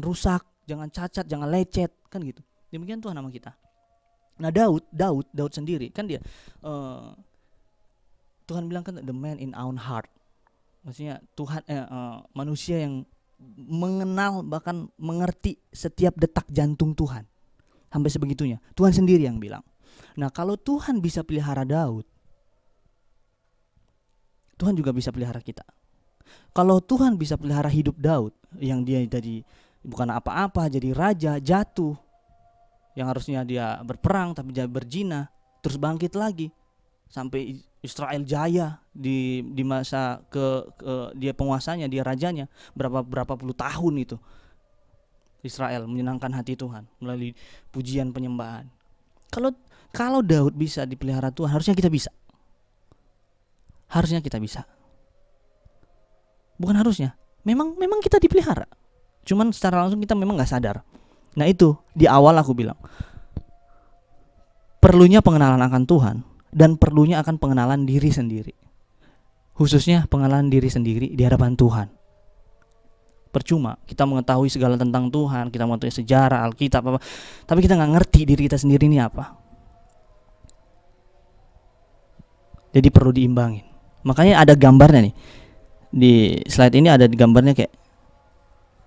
rusak, jangan cacat, jangan lecet, kan gitu. Demikian Tuhan sama kita. Nah Daud sendiri kan dia Tuhan bilang kan the man in our heart. Maksudnya Tuhan manusia yang mengenal bahkan mengerti setiap detak jantung Tuhan. Sampai sebegitunya. Tuhan sendiri yang bilang. Nah, kalau Tuhan bisa pelihara Daud, Tuhan juga bisa pelihara kita. Kalau Tuhan bisa pelihara hidup Daud yang dia tadi bukan apa-apa, jadi raja, jatuh, yang harusnya dia berperang tapi dia berzina, terus bangkit lagi sampai Israel jaya di masa ke dia penguasanya, dia rajanya berapa puluh tahun itu. Israel menyenangkan hati Tuhan melalui pujian penyembahan. Kalau Daud bisa dipelihara Tuhan, harusnya kita bisa. Harusnya kita bisa. Bukan harusnya. Memang kita dipelihara. Cuman secara langsung kita memang enggak sadar. Nah, itu di awal aku bilang. Perlunya pengenalan akan Tuhan dan perlunya akan pengenalan diri sendiri. Khususnya pengenalan diri sendiri di hadapan Tuhan. Percuma kita mengetahui segala tentang Tuhan, kita mengetahui sejarah, Alkitab apa, tapi kita nggak ngerti diri kita sendiri ini apa. Jadi perlu diimbangin. Makanya ada gambarnya nih. Di slide ini ada gambarnya kayak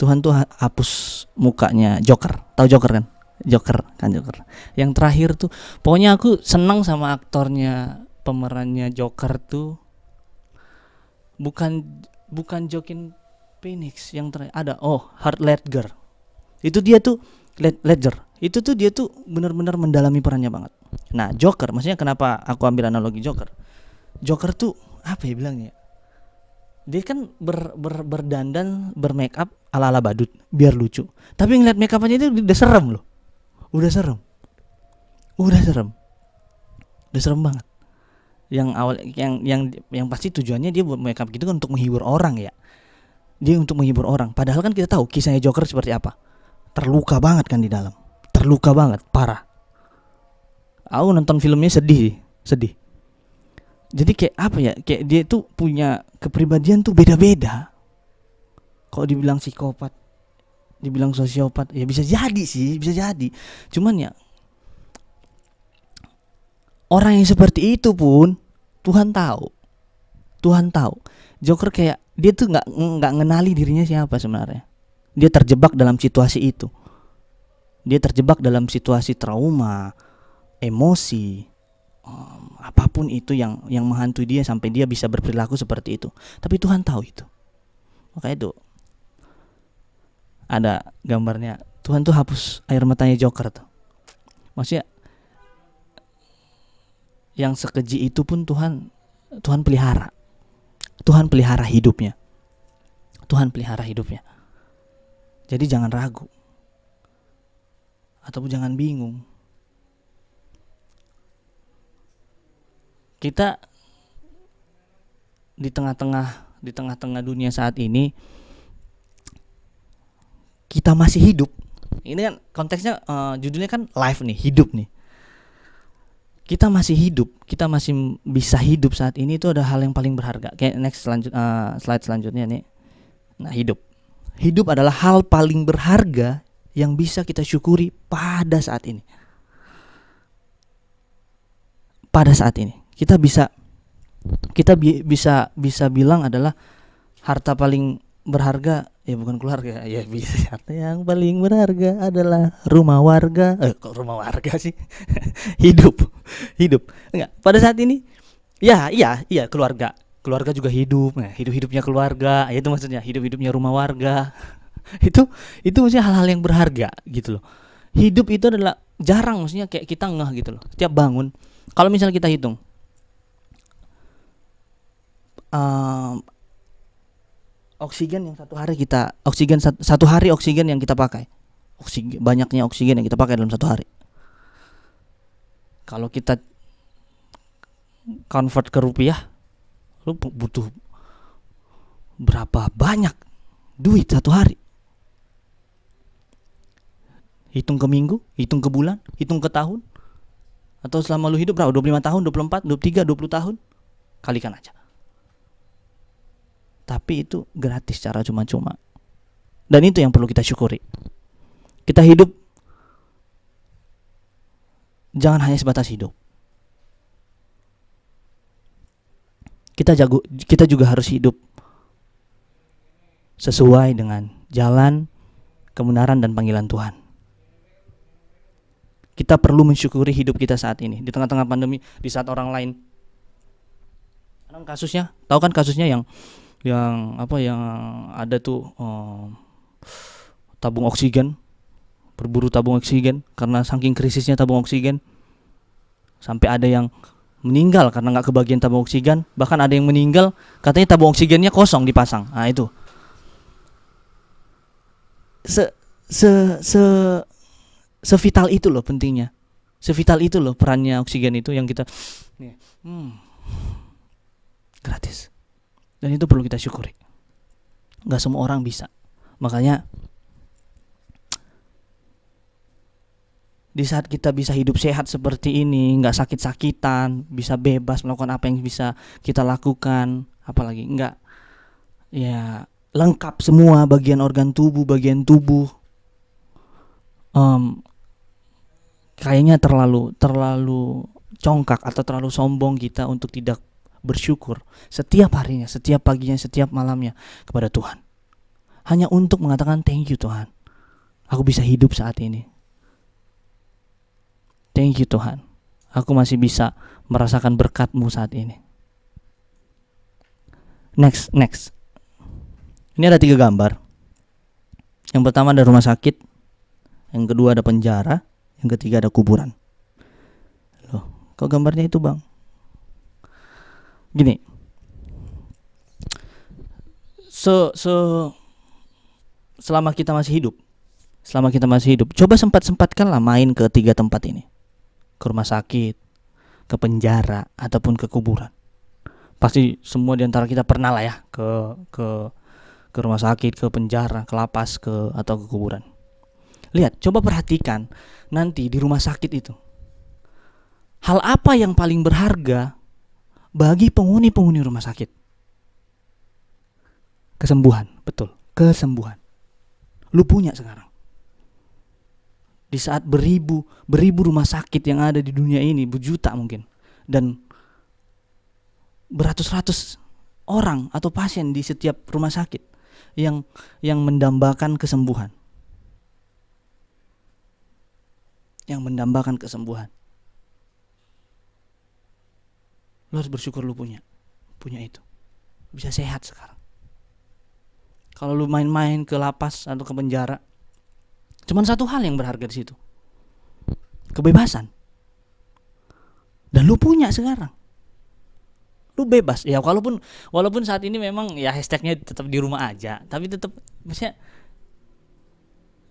Tuhan tuh hapus mukanya Joker. Tahu Joker kan? Joker. Yang terakhir tuh, pokoknya aku senang sama aktornya, pemerannya Joker tuh. Bukan Joaquin Phoenix yang terakhir, ada Heath Ledger. Itu dia tuh Ledger. Itu tuh dia tuh benar-benar mendalami perannya banget. Nah, Joker, maksudnya kenapa aku ambil analogi Joker? Joker tuh apa ya bilangnya? Dia kan berdandan, bermake up ala-ala badut biar lucu. Tapi ngeliat make up aja itu udah serem loh. Udah serem banget. Yang awal yang pasti tujuannya dia buat make up gitu kan untuk menghibur orang ya. Dia untuk menghibur orang. Padahal kan kita tahu kisahnya Joker seperti apa. Terluka banget kan di dalam. Terluka banget, parah. Aku nonton filmnya sedih. Jadi kayak apa ya? Kayak dia tuh punya kepribadian tuh beda-beda. Kalau dibilang psikopat, dibilang sosiopat, ya bisa jadi sih, bisa jadi. Cuman ya orang yang seperti itu pun Tuhan tahu. Joker kayak dia tuh nggak ngenali dirinya siapa sebenarnya. Dia terjebak dalam situasi itu. Dia terjebak dalam situasi trauma, emosi, apapun itu yang menghantui dia sampai dia bisa berperilaku seperti itu. Tapi Tuhan tahu itu. Makanya itu ada gambarnya Tuhan tuh hapus air matanya Joker tuh. Maksudnya yang sekeji itu pun Tuhan pelihara. Tuhan pelihara hidupnya. Jadi jangan ragu. Ataupun jangan bingung. Kita di tengah-tengah dunia saat ini kita masih hidup. Ini kan konteksnya judulnya kan life nih, hidup nih. Kita masih hidup, kita masih bisa hidup saat ini, itu ada hal yang paling berharga. Kayak next slide selanjutnya nih. Nah, hidup adalah hal paling berharga yang bisa kita syukuri pada saat ini. Pada saat ini kita bisa bilang adalah harta paling berharga, ya bukan keluarga, ya bisa. Harta yang paling berharga adalah rumah warga. Kok rumah warga sih? hidup. Enggak, pada saat ini iya keluarga juga hidup. Nah, hidupnya keluarga, itu maksudnya hidupnya rumah warga. itu maksudnya hal-hal yang berharga gitu loh. Hidup itu adalah jarang, maksudnya kayak kita ngeh gitu loh. Setiap bangun, kalau misalnya kita hitung oksigen yang satu hari oksigen yang kita pakai, banyaknya oksigen yang kita pakai dalam satu hari. Kalau kita convert ke rupiah, lu butuh berapa banyak duit satu hari? Hitung ke minggu, hitung ke bulan, hitung ke tahun, atau selama lu hidup berapa? 25 tahun, 24, 23, 20 tahun, kalikan aja. Tapi itu gratis secara cuma-cuma. Dan itu yang perlu kita syukuri. Kita hidup jangan hanya sebatas hidup. kita juga harus hidup sesuai dengan jalan kebenaran dan panggilan Tuhan. Kita perlu mensyukuri hidup kita saat ini di tengah-tengah pandemi, di saat orang lain. Kasusnya, tahu kan kasusnya yang ada tuh tabung oksigen, berburu tabung oksigen karena saking krisisnya tabung oksigen, sampai ada yang meninggal karena nggak kebagian tabung oksigen, bahkan ada yang meninggal katanya tabung oksigennya kosong dipasang. Nah itu sevital itu loh pentingnya, sevital itu loh perannya oksigen itu yang kita gratis, dan itu perlu kita syukuri. Nggak semua orang bisa, makanya di saat kita bisa hidup sehat seperti ini, nggak sakit-sakitan, bisa bebas melakukan apa yang bisa kita lakukan, apalagi nggak ya lengkap semua bagian organ tubuh, bagian tubuh. Kayaknya terlalu congkak atau terlalu sombong kita untuk tidak bersyukur setiap harinya, setiap paginya, setiap malamnya kepada Tuhan. Hanya untuk mengatakan thank you Tuhan, aku bisa hidup saat ini. Thank you Tuhan, aku masih bisa merasakan berkat-Mu saat ini. Next. Ini ada 3 gambar. Yang pertama ada rumah sakit, yang kedua ada penjara, yang ketiga ada kuburan. Loh, kok gambarnya itu bang? Gini, selama kita masih hidup, coba sempat-sempatkanlah main ke 3 tempat ini, ke rumah sakit, ke penjara, ataupun ke kuburan. Pasti semua di antara kita pernah lah ya ke rumah sakit, ke penjara, ke lapas, atau ke kuburan. Lihat, coba perhatikan nanti di rumah sakit itu, hal apa yang paling berharga bagi penghuni rumah sakit? Kesembuhan, betul, kesembuhan. Lu punya sekarang. Di saat beribu rumah sakit yang ada di dunia ini, berjuta mungkin, dan beratus-ratus orang atau pasien di setiap rumah sakit yang mendambakan kesembuhan. Yang mendambakan kesembuhan. Lu harus bersyukur lu punya itu. Bisa sehat sekarang. Kalau lu main-main ke lapas atau ke penjara, cuman satu hal yang berharga di situ. Kebebasan. Dan lu punya sekarang. Lu bebas. Ya walaupun saat ini memang ya hashtagnya tetap di rumah aja, tapi tetap maksudnya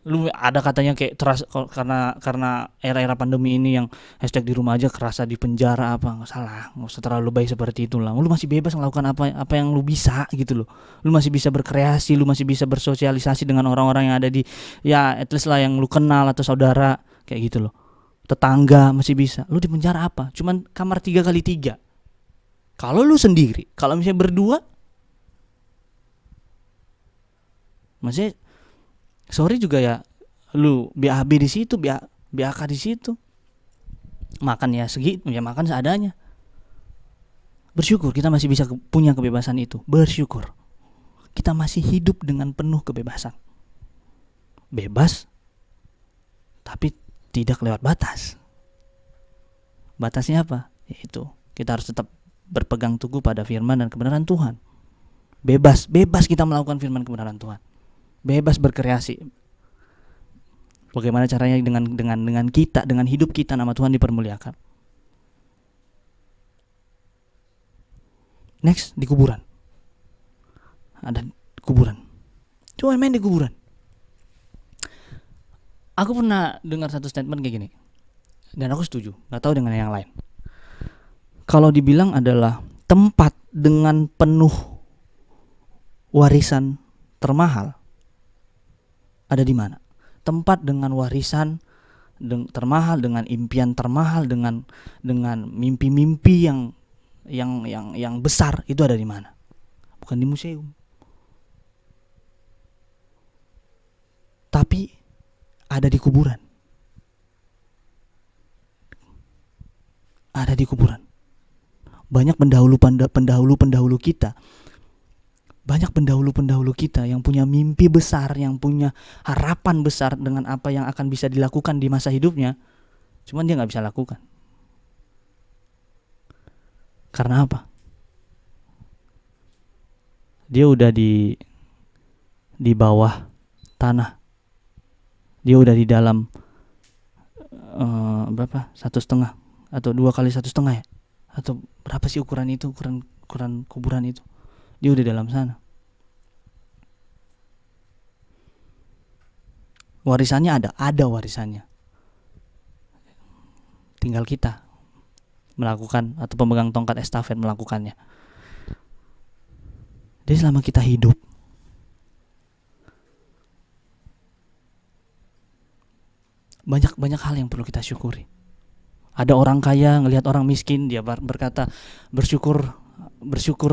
lu ada katanya kayak terasa karena era pandemi ini yang hashtag di rumah aja kerasa di penjara apa, nggak usah terlalu baik seperti itu lah. Lu masih bebas melakukan apa yang lu bisa gitu loh. Lu masih bisa berkreasi, lu masih bisa bersosialisasi dengan orang-orang yang ada di ya at least lah yang lu kenal atau saudara kayak gitu loh. Tetangga masih bisa. Lu di penjara apa? Cuman kamar 3x3. Kalau lu sendiri, kalau misalnya berdua, maksudnya sorry juga ya, lu BAB di situ, BAK di situ, makan ya segitu, ya makan seadanya. Bersyukur kita masih bisa punya kebebasan itu. Bersyukur kita masih hidup dengan penuh kebebasan. Bebas, tapi tidak lewat batas. Batasnya apa? Yaitu kita harus tetap berpegang teguh pada firman dan kebenaran Tuhan. Bebas kita melakukan firman kebenaran Tuhan. Bebas berkreasi. Bagaimana caranya dengan kita, dengan hidup kita nama Tuhan dipermuliakan. Next, di kuburan. Ada kuburan. Coba main di kuburan. Aku pernah dengar satu statement kayak gini, dan aku setuju. Gak tahu dengan yang lain. Kalau dibilang adalah tempat dengan penuh warisan termahal, ada di mana? Tempat dengan warisan termahal, dengan impian termahal, dengan mimpi-mimpi yang besar, itu ada di mana? Bukan di museum, tapi ada di kuburan. Ada di kuburan. Banyak pendahulu-pendahulu kita. Banyak pendahulu-pendahulu kita yang punya mimpi besar, yang punya harapan besar dengan apa yang akan bisa dilakukan di masa hidupnya. Cuman dia gak bisa lakukan. Karena apa? Dia udah di bawah tanah. Dia udah di dalam berapa? 1,5 atau 2 kali 1,5 ya? Atau berapa sih ukuran itu, ukuran kuburan itu? Dia udah dalam sana. Warisannya ada warisannya. Tinggal kita melakukan, atau pemegang tongkat estafet melakukannya. Jadi selama kita hidup, banyak hal yang perlu kita syukuri. Ada orang kaya ngelihat orang miskin, dia berkata, bersyukur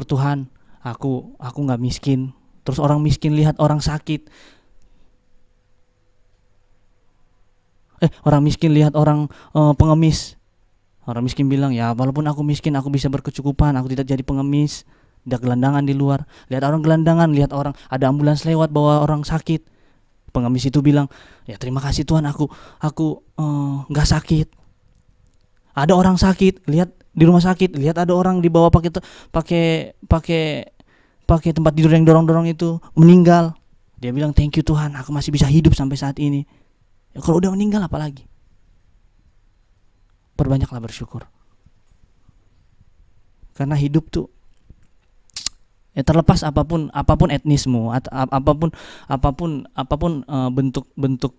Tuhan, aku nggak miskin. Terus orang miskin lihat orang sakit, orang miskin lihat orang pengemis. Orang miskin bilang, ya walaupun aku miskin, aku bisa berkecukupan, aku tidak jadi pengemis, tidak gelandangan di luar. Lihat orang gelandangan, lihat orang ada ambulans lewat bawa orang sakit. Pengemis itu bilang, ya terima kasih Tuhan, aku nggak sakit. Ada orang sakit, lihat di rumah sakit, lihat ada orang dibawa pakai tempat tidur yang dorong-dorong itu, meninggal. Dia bilang, thank you Tuhan, aku masih bisa hidup sampai saat ini. Ya, kalau udah meninggal apalagi? Perbanyaklah bersyukur. Karena hidup tuh, ya terlepas apapun etnismu, atau apapun bentuk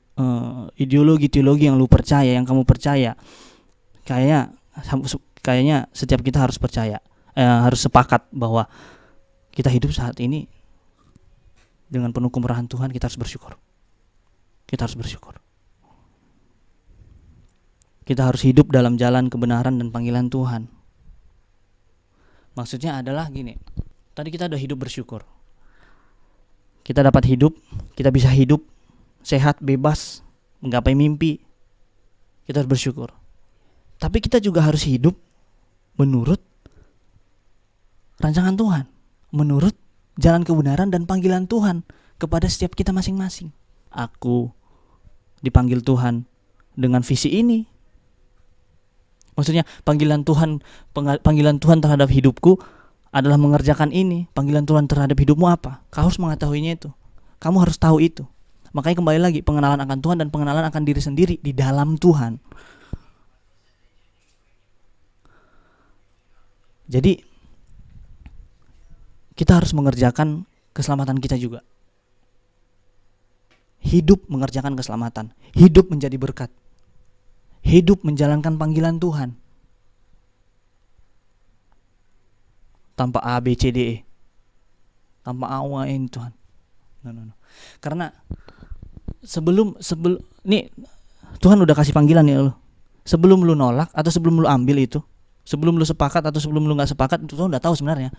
ideologi yang lu percaya, yang kamu percaya, kayaknya setiap kita harus percaya, harus sepakat bahwa kita hidup saat ini dengan penuh kemurahan Tuhan. Kita harus bersyukur. Kita harus hidup dalam jalan kebenaran dan panggilan Tuhan. Maksudnya adalah gini, tadi kita udah hidup bersyukur. Kita dapat hidup, kita bisa hidup sehat, bebas, menggapai mimpi. Kita harus bersyukur. Tapi kita juga harus hidup menurut rancangan Tuhan, menurut jalan kebenaran dan panggilan Tuhan kepada setiap kita masing-masing. Aku dipanggil Tuhan dengan visi ini. Maksudnya panggilan Tuhan terhadap hidupku adalah mengerjakan ini. Panggilan Tuhan terhadap hidupmu apa? Kau harus mengetahuinya itu. Kamu harus tahu itu. Makanya kembali lagi, pengenalan akan Tuhan dan pengenalan akan diri sendiri di dalam Tuhan. Jadi kita harus mengerjakan keselamatan kita juga. Hidup mengerjakan keselamatan, hidup menjadi berkat, hidup menjalankan panggilan Tuhan. Tanpa A, B, C, D, E, tanpa A, U, A, N Tuhan. No. Karena sebelum nih Tuhan udah kasih panggilan ya lo. Sebelum lu nolak atau sebelum lu ambil itu, sebelum lu sepakat atau sebelum lu nggak sepakat, Tuhan udah tahu sebenarnya.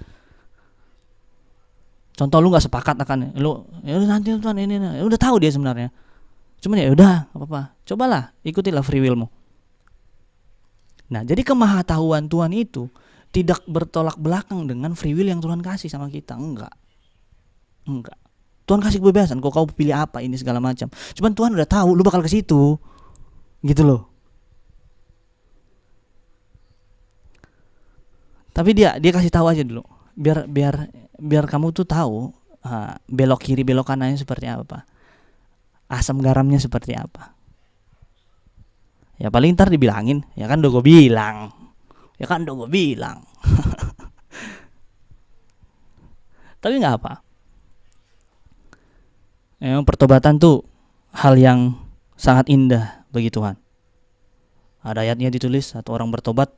Contoh lu nggak sepakat akan lu, ya udah nanti Tuhan ini, ya udah tahu dia sebenarnya. Cuman ya udah, apa-apa. Cobalah, ikutilah free will-mu. Nah, jadi kemahatauan Tuhan itu tidak bertolak belakang dengan free will yang Tuhan kasih sama kita. Enggak. Tuhan kasih kebebasan, kau pilih apa ini segala macam. Cuman Tuhan udah tahu lu bakal ke situ. Gitu loh. Tapi dia kasih tahu aja dulu. Biar kamu tuh tahu belok kiri belok kanannya seperti apa. Asam garamnya seperti apa. Ya paling ntar dibilangin, ya kan udah gue bilang. Tapi gak apa. Pertobatan tuh hal yang sangat indah bagi Tuhan. Ada ayatnya ditulis, satu orang bertobat,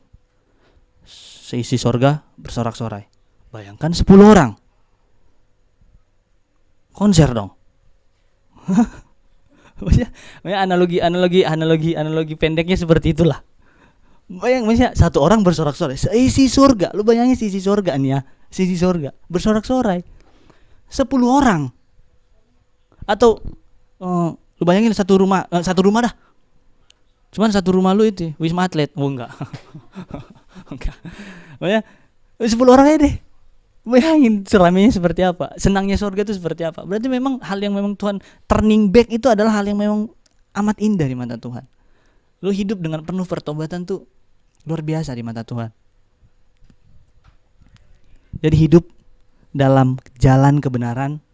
seisi sorga bersorak-sorai. Bayangkan 10 orang. Konser dong. Analogi pendeknya seperti itulah. Maksudnya satu orang bersorak-sorai, seisi surga. Lu bayangin sisi surga nih ya, sisi surga bersorak-sorai. 10 orang. Atau lu bayangin satu rumah dah. Cuman satu rumah lu itu Wisma Atlet. Oh enggak. Enggak. Makanya 10 orang aja deh. Bayangin seramainya seperti apa, senangnya surga itu seperti apa. Berarti memang hal yang memang Tuhan turning back itu adalah hal yang memang amat indah di mata Tuhan. Lu hidup dengan penuh pertobatan tuh luar biasa di mata Tuhan. Jadi hidup dalam jalan kebenaran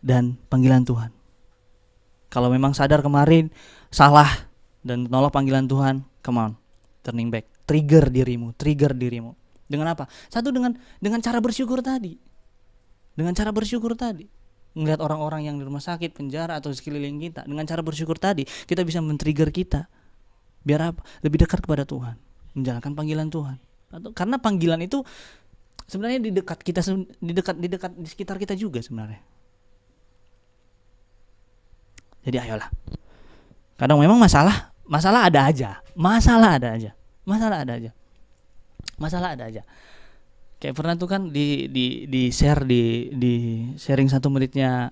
dan panggilan Tuhan. Kalau memang sadar kemarin salah dan menolak panggilan Tuhan, come on, turning back, trigger dirimu. Dengan apa? Satu, dengan cara bersyukur tadi. Dengan cara bersyukur tadi. Melihat orang-orang yang di rumah sakit, penjara atau sekeliling kita, dengan cara bersyukur tadi, kita bisa men-trigger kita. Biar apa? Lebih dekat kepada Tuhan, menjalankan panggilan Tuhan. Karena panggilan itu sebenarnya di dekat kita, di sekitar kita juga sebenarnya. Jadi ayolah. Kadang memang masalah ada aja. Masalah ada aja. Kayak pernah tuh kan di share di sharing 1 menitnya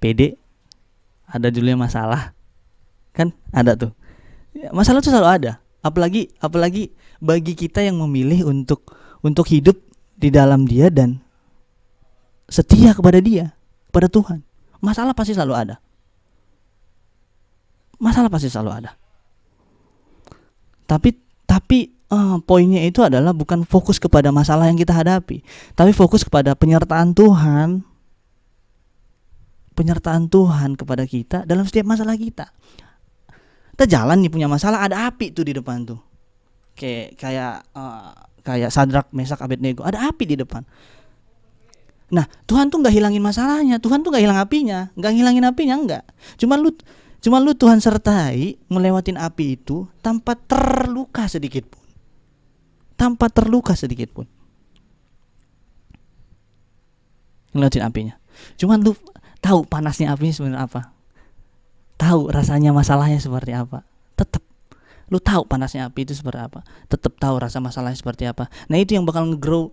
PD, ada judulnya masalah. Kan ada tuh. Masalah tuh selalu ada. Apalagi bagi kita yang memilih untuk hidup di dalam Dia dan setia kepada Dia, kepada Tuhan. Masalah pasti selalu ada. Tapi poinnya itu adalah bukan fokus kepada masalah yang kita hadapi, tapi fokus kepada penyertaan Tuhan kepada kita dalam setiap masalah kita. Kita jalan nih punya masalah, ada api tuh di depan tuh, kayak Sadrak, Mesak, Abednego, ada api di depan. Nah, Tuhan tuh nggak hilangin masalahnya, Tuhan tuh nggak ngilangin apinya, enggak. Cuma lu Tuhan sertai melewatin api itu tanpa terluka sedikit pun. Ngelewatin apinya. Cuman lu tahu panasnya apinya sebenarnya apa. Tahu rasanya masalahnya seperti apa. Tetap lu tahu panasnya api itu seperti apa. Tetap tahu rasa masalahnya seperti apa. Nah, itu yang bakal nge-grow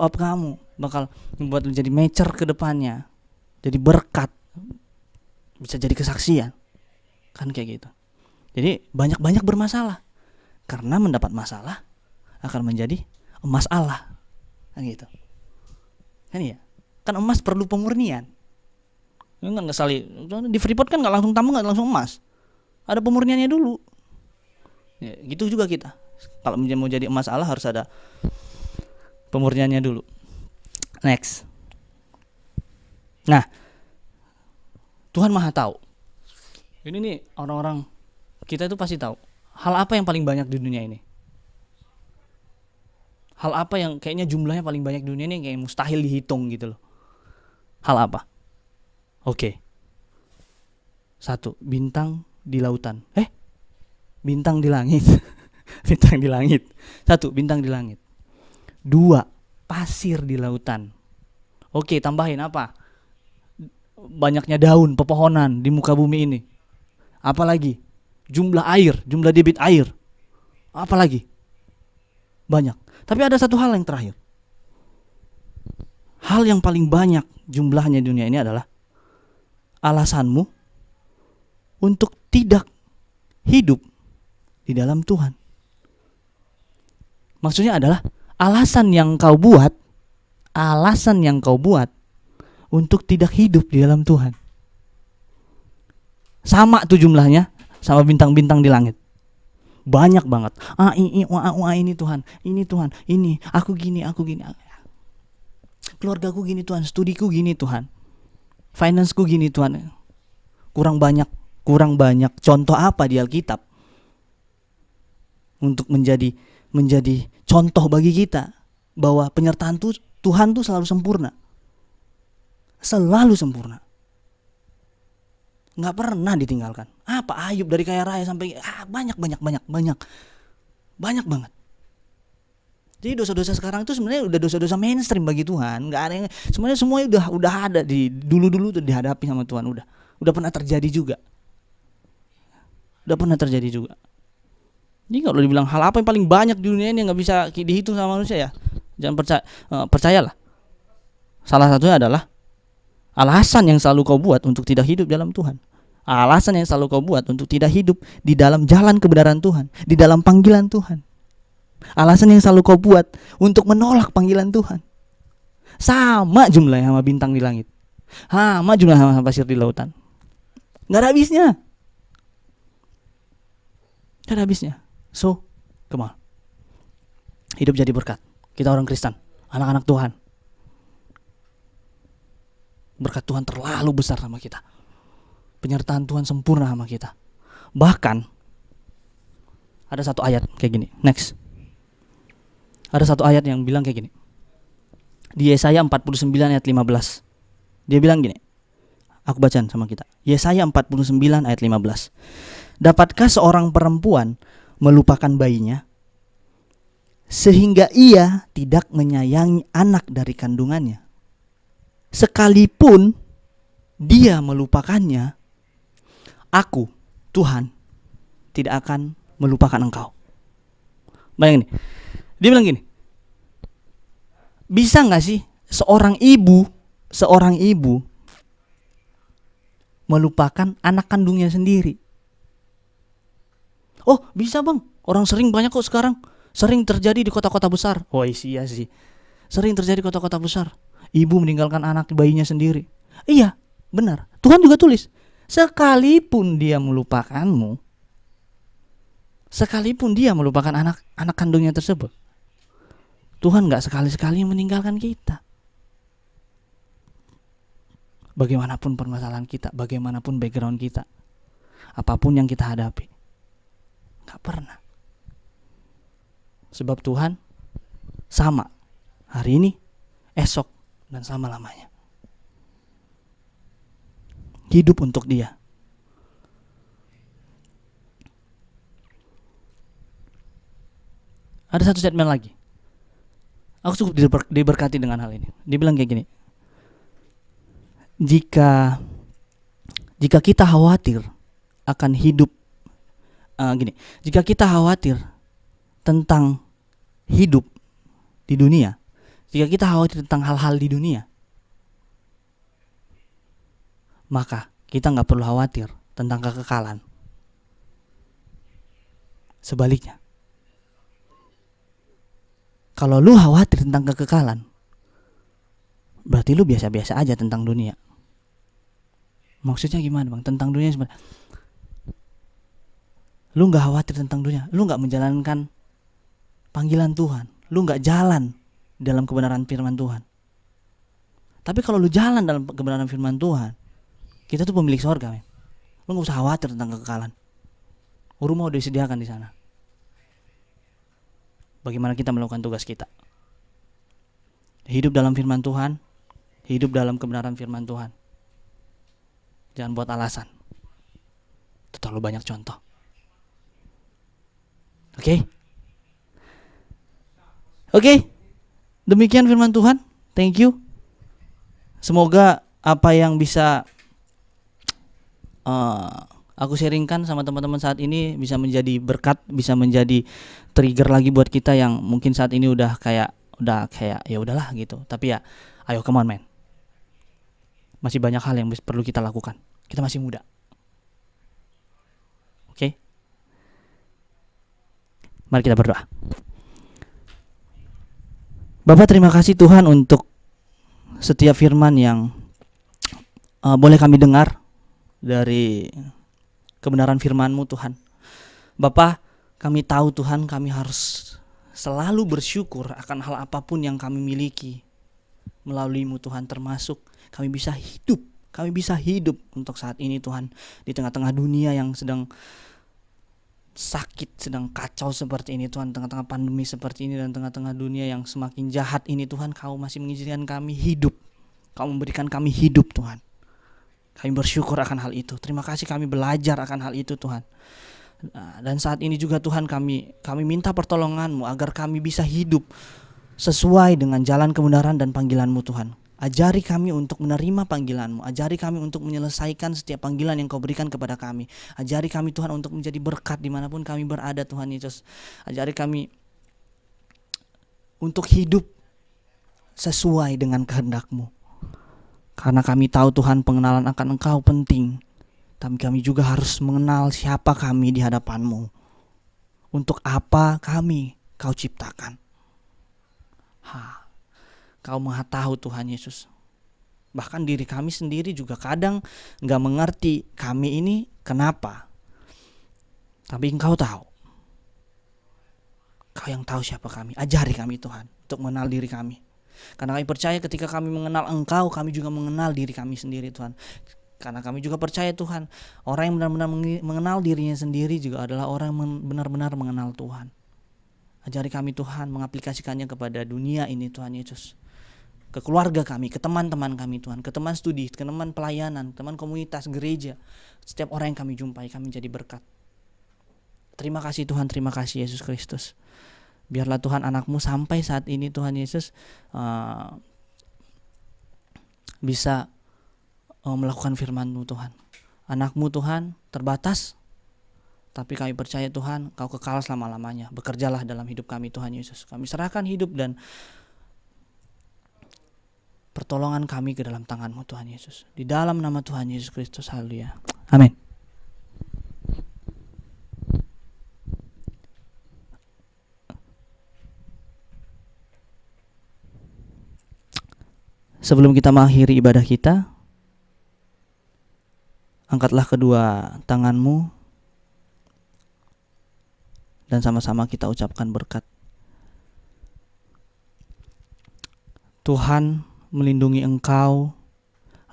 up kamu, bakal membuat lu jadi mature ke depannya. Jadi berkat. Bisa jadi kesaksian. Kan kayak gitu. Jadi banyak-banyak bermasalah. Karena mendapat masalah akan menjadi emas Allah. Kan gitu. Kan iya. Kan emas perlu pemurnian. Enggak salah. Di Freeport kan enggak langsung tambang, enggak langsung emas. Ada pemurniannya dulu. Ya, gitu juga kita. Kalau mau jadi emas Allah harus ada pemurniannya dulu. Next. Nah, Tuhan Maha tahu. Ini nih orang-orang kita itu pasti tahu. Hal apa yang paling banyak di dunia ini? Hal apa yang kayaknya jumlahnya paling banyak di dunia ini, kayak mustahil dihitung gitu loh. Hal apa? Oke. 1, bintang di lautan. Bintang di langit. Bintang di langit. 1, bintang di langit. 2, pasir di lautan. Oke, tambahin apa? Banyaknya daun, pepohonan di muka bumi ini. Apalagi? Jumlah air, jumlah debit air. Apalagi? Banyak. Tapi ada satu hal yang terakhir. Hal yang paling banyak jumlahnya di dunia ini adalah alasanmu untuk tidak hidup di dalam Tuhan. Maksudnya adalah alasan yang kau buat untuk tidak hidup di dalam Tuhan. Sama tuh jumlahnya sama bintang-bintang di langit. Banyak banget. Ini Tuhan, ini aku gini. Keluargaku gini Tuhan, studiku gini Tuhan. Financeku gini Tuhan. Kurang banyak contoh apa di Alkitab untuk menjadi contoh bagi kita bahwa penyertaan Tuhan tuh selalu sempurna. Selalu sempurna. Nggak pernah ditinggalkan. Apa Ayub dari kaya raya sampai banyak banget. Jadi dosa-dosa sekarang itu sebenarnya udah dosa-dosa mainstream bagi Tuhan. Nggak ada yang semuanya udah ada di dulu tuh dihadapi sama Tuhan. Udah pernah terjadi juga. Jadi kalau dibilang hal apa yang paling banyak di dunia ini yang nggak bisa dihitung sama manusia, ya jangan percayalah. Salah satunya adalah alasan yang selalu kau buat untuk tidak hidup dalam Tuhan. Alasan yang selalu kau buat untuk tidak hidup di dalam jalan kebenaran Tuhan, di dalam panggilan Tuhan. Alasan yang selalu kau buat untuk menolak panggilan Tuhan. Sama jumlahnya sama bintang di langit. Sama jumlahnya sama pasir di lautan. Gak ada habisnya. Gak ada habisnya. So, come on. Hidup jadi berkat. Kita orang Kristen, anak-anak Tuhan. Berkat Tuhan terlalu besar sama kita. Penyertaan Tuhan sempurna sama kita. Bahkan ada satu ayat kayak gini. Next. Ada satu ayat yang bilang kayak gini. Di Yesaya 49 ayat 15. Dia bilang gini. Aku bacaan sama kita. Yesaya 49 ayat 15. Dapatkah seorang perempuan melupakan bayinya sehingga ia tidak menyayangi anak dari kandungannya? Sekalipun dia melupakannya, aku, Tuhan, tidak akan melupakan engkau. Bayangin nih. Dia bilang gini, bisa gak sih seorang ibu melupakan anak kandungnya sendiri? Oh bisa bang, orang sering banyak kok sekarang. Sering terjadi di kota-kota besar. Oh iya sih, sering terjadi di kota-kota besar. Ibu meninggalkan anak bayinya sendiri. Iya benar, Tuhan juga tulis, sekalipun dia melupakanmu, sekalipun dia melupakan anak kandungnya tersebut, Tuhan gak sekali-sekali meninggalkan kita. Bagaimanapun permasalahan kita, bagaimanapun background kita, apapun yang kita hadapi, gak pernah. Sebab Tuhan sama hari ini, esok, dan selama-lamanya. Hidup untuk Dia. Ada satu statement lagi. Aku cukup diberkati dengan hal ini. Dia bilang kayak gini. Jika kita khawatir akan hidup, jika kita khawatir tentang hidup di dunia, jika kita khawatir tentang hal-hal di dunia, maka kita gak perlu khawatir tentang kekekalan. Sebaliknya, kalau lu khawatir tentang kekekalan, berarti lu biasa-biasa aja tentang dunia. Maksudnya gimana bang? Tentang dunia sebenarnya, lu gak khawatir tentang dunia, lu gak menjalankan panggilan Tuhan, lu gak jalan dalam kebenaran firman Tuhan. Tapi kalau lu jalan dalam kebenaran firman Tuhan, kita tuh pemilik sorga, men. Lu gak usah khawatir tentang kekekalan. Rumah udah disediakan di sana. Bagaimana kita melakukan tugas kita? Hidup dalam firman Tuhan, hidup dalam kebenaran firman Tuhan. Jangan buat alasan. Itu terlalu banyak contoh. Oke. Demikian firman Tuhan. Thank you. Semoga apa yang bisa aku sharingkan sama teman-teman saat ini bisa menjadi berkat, bisa menjadi trigger lagi buat kita yang mungkin saat ini udah kayak ya udahlah gitu. Tapi ya, ayo come on man. Masih banyak hal yang perlu kita lakukan. Kita masih muda. Oke? Mari kita berdoa. Bapak, terima kasih Tuhan untuk setiap firman yang boleh kami dengar dari kebenaran firman-Mu Tuhan. Bapa, kami tahu Tuhan, kami harus selalu bersyukur akan hal apapun yang kami miliki melalui-Mu Tuhan, termasuk kami bisa hidup untuk saat ini Tuhan, di tengah-tengah dunia yang sedang sakit, sedang kacau seperti ini Tuhan, tengah-tengah pandemi seperti ini dan tengah-tengah dunia yang semakin jahat ini Tuhan, Kau masih mengizinkan kami hidup, Kau memberikan kami hidup Tuhan. Kami bersyukur akan hal itu. Terima kasih kami belajar akan hal itu Tuhan. Dan saat ini juga Tuhan kami minta pertolongan-Mu agar kami bisa hidup sesuai dengan jalan kebenaran dan panggilan-Mu Tuhan. Ajari kami untuk menerima panggilan-Mu. Ajari kami untuk menyelesaikan setiap panggilan yang Kau berikan kepada kami. Ajari kami Tuhan untuk menjadi berkat dimanapun kami berada Tuhan Yesus. Ajari kami untuk hidup sesuai dengan kehendak-Mu. Karena kami tahu Tuhan, pengenalan akan Engkau penting. Tapi kami juga harus mengenal siapa kami di hadapan-Mu. Untuk apa kami Kau ciptakan. Kau Maha tahu Tuhan Yesus. Bahkan diri kami sendiri juga kadang gak mengerti kami ini kenapa. Tapi Engkau tahu. Kau yang tahu siapa kami. Ajari kami Tuhan untuk mengenal diri kami. Karena kami percaya ketika kami mengenal Engkau, kami juga mengenal diri kami sendiri Tuhan. Karena kami juga percaya Tuhan, orang yang benar-benar mengenal dirinya sendiri juga adalah orang yang benar-benar mengenal Tuhan. Ajari kami Tuhan mengaplikasikannya kepada dunia ini Tuhan Yesus. Ke keluarga kami, ke teman-teman kami Tuhan, ke teman studi, ke teman pelayanan, teman komunitas, gereja. Setiap orang yang kami jumpai, kami jadi berkat. Terima kasih Tuhan, terima kasih Yesus Kristus. Biarlah Tuhan anak-Mu sampai saat ini Tuhan Yesus bisa melakukan firman-Mu Tuhan. Anak-Mu Tuhan terbatas, tapi kami percaya Tuhan Kau kekal selama-lamanya. Bekerjalah dalam hidup kami Tuhan Yesus. Kami serahkan hidup dan pertolongan kami ke dalam tangan-Mu Tuhan Yesus. Di dalam nama Tuhan Yesus Kristus, haleluya. Amin. Sebelum kita mengakhiri ibadah kita, angkatlah kedua tanganmu dan sama-sama kita ucapkan berkat. Tuhan melindungi engkau,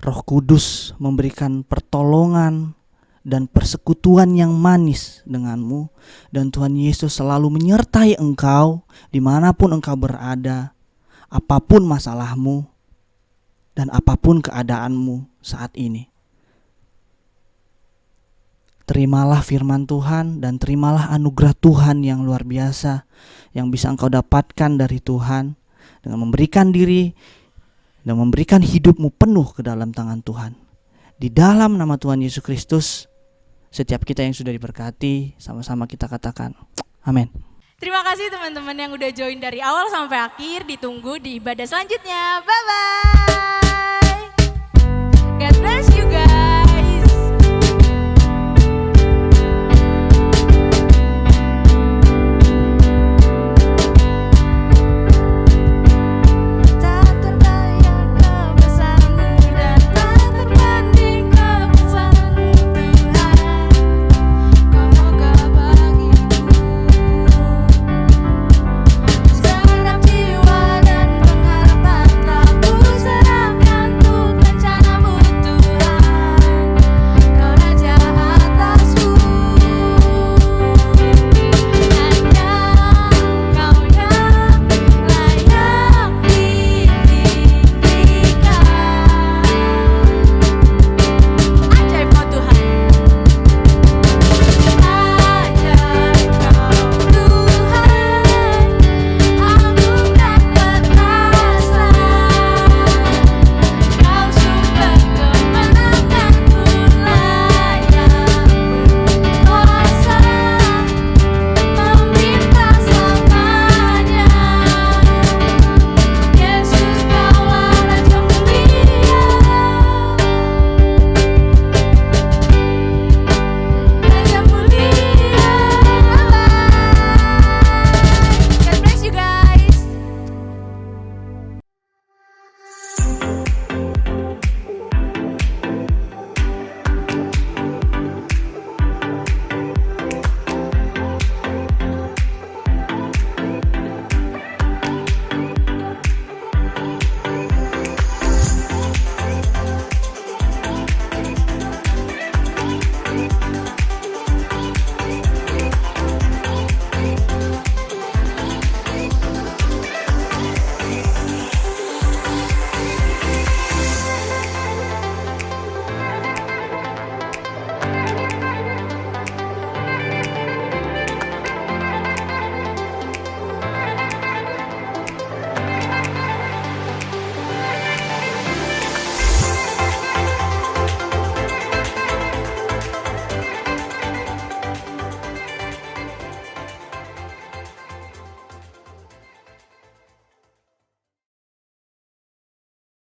Roh Kudus memberikan pertolongan dan persekutuan yang manis denganmu, dan Tuhan Yesus selalu menyertai engkau dimanapun engkau berada, apapun masalahmu dan apapun keadaanmu saat ini. Terimalah firman Tuhan dan terimalah anugerah Tuhan yang luar biasa yang bisa engkau dapatkan dari Tuhan dengan memberikan diri dan memberikan hidupmu penuh ke dalam tangan Tuhan. Di dalam nama Tuhan Yesus Kristus, setiap kita yang sudah diberkati, sama-sama kita katakan, amin. Terima kasih teman-teman yang udah join dari awal sampai akhir. Ditunggu di ibadah selanjutnya. Bye-bye.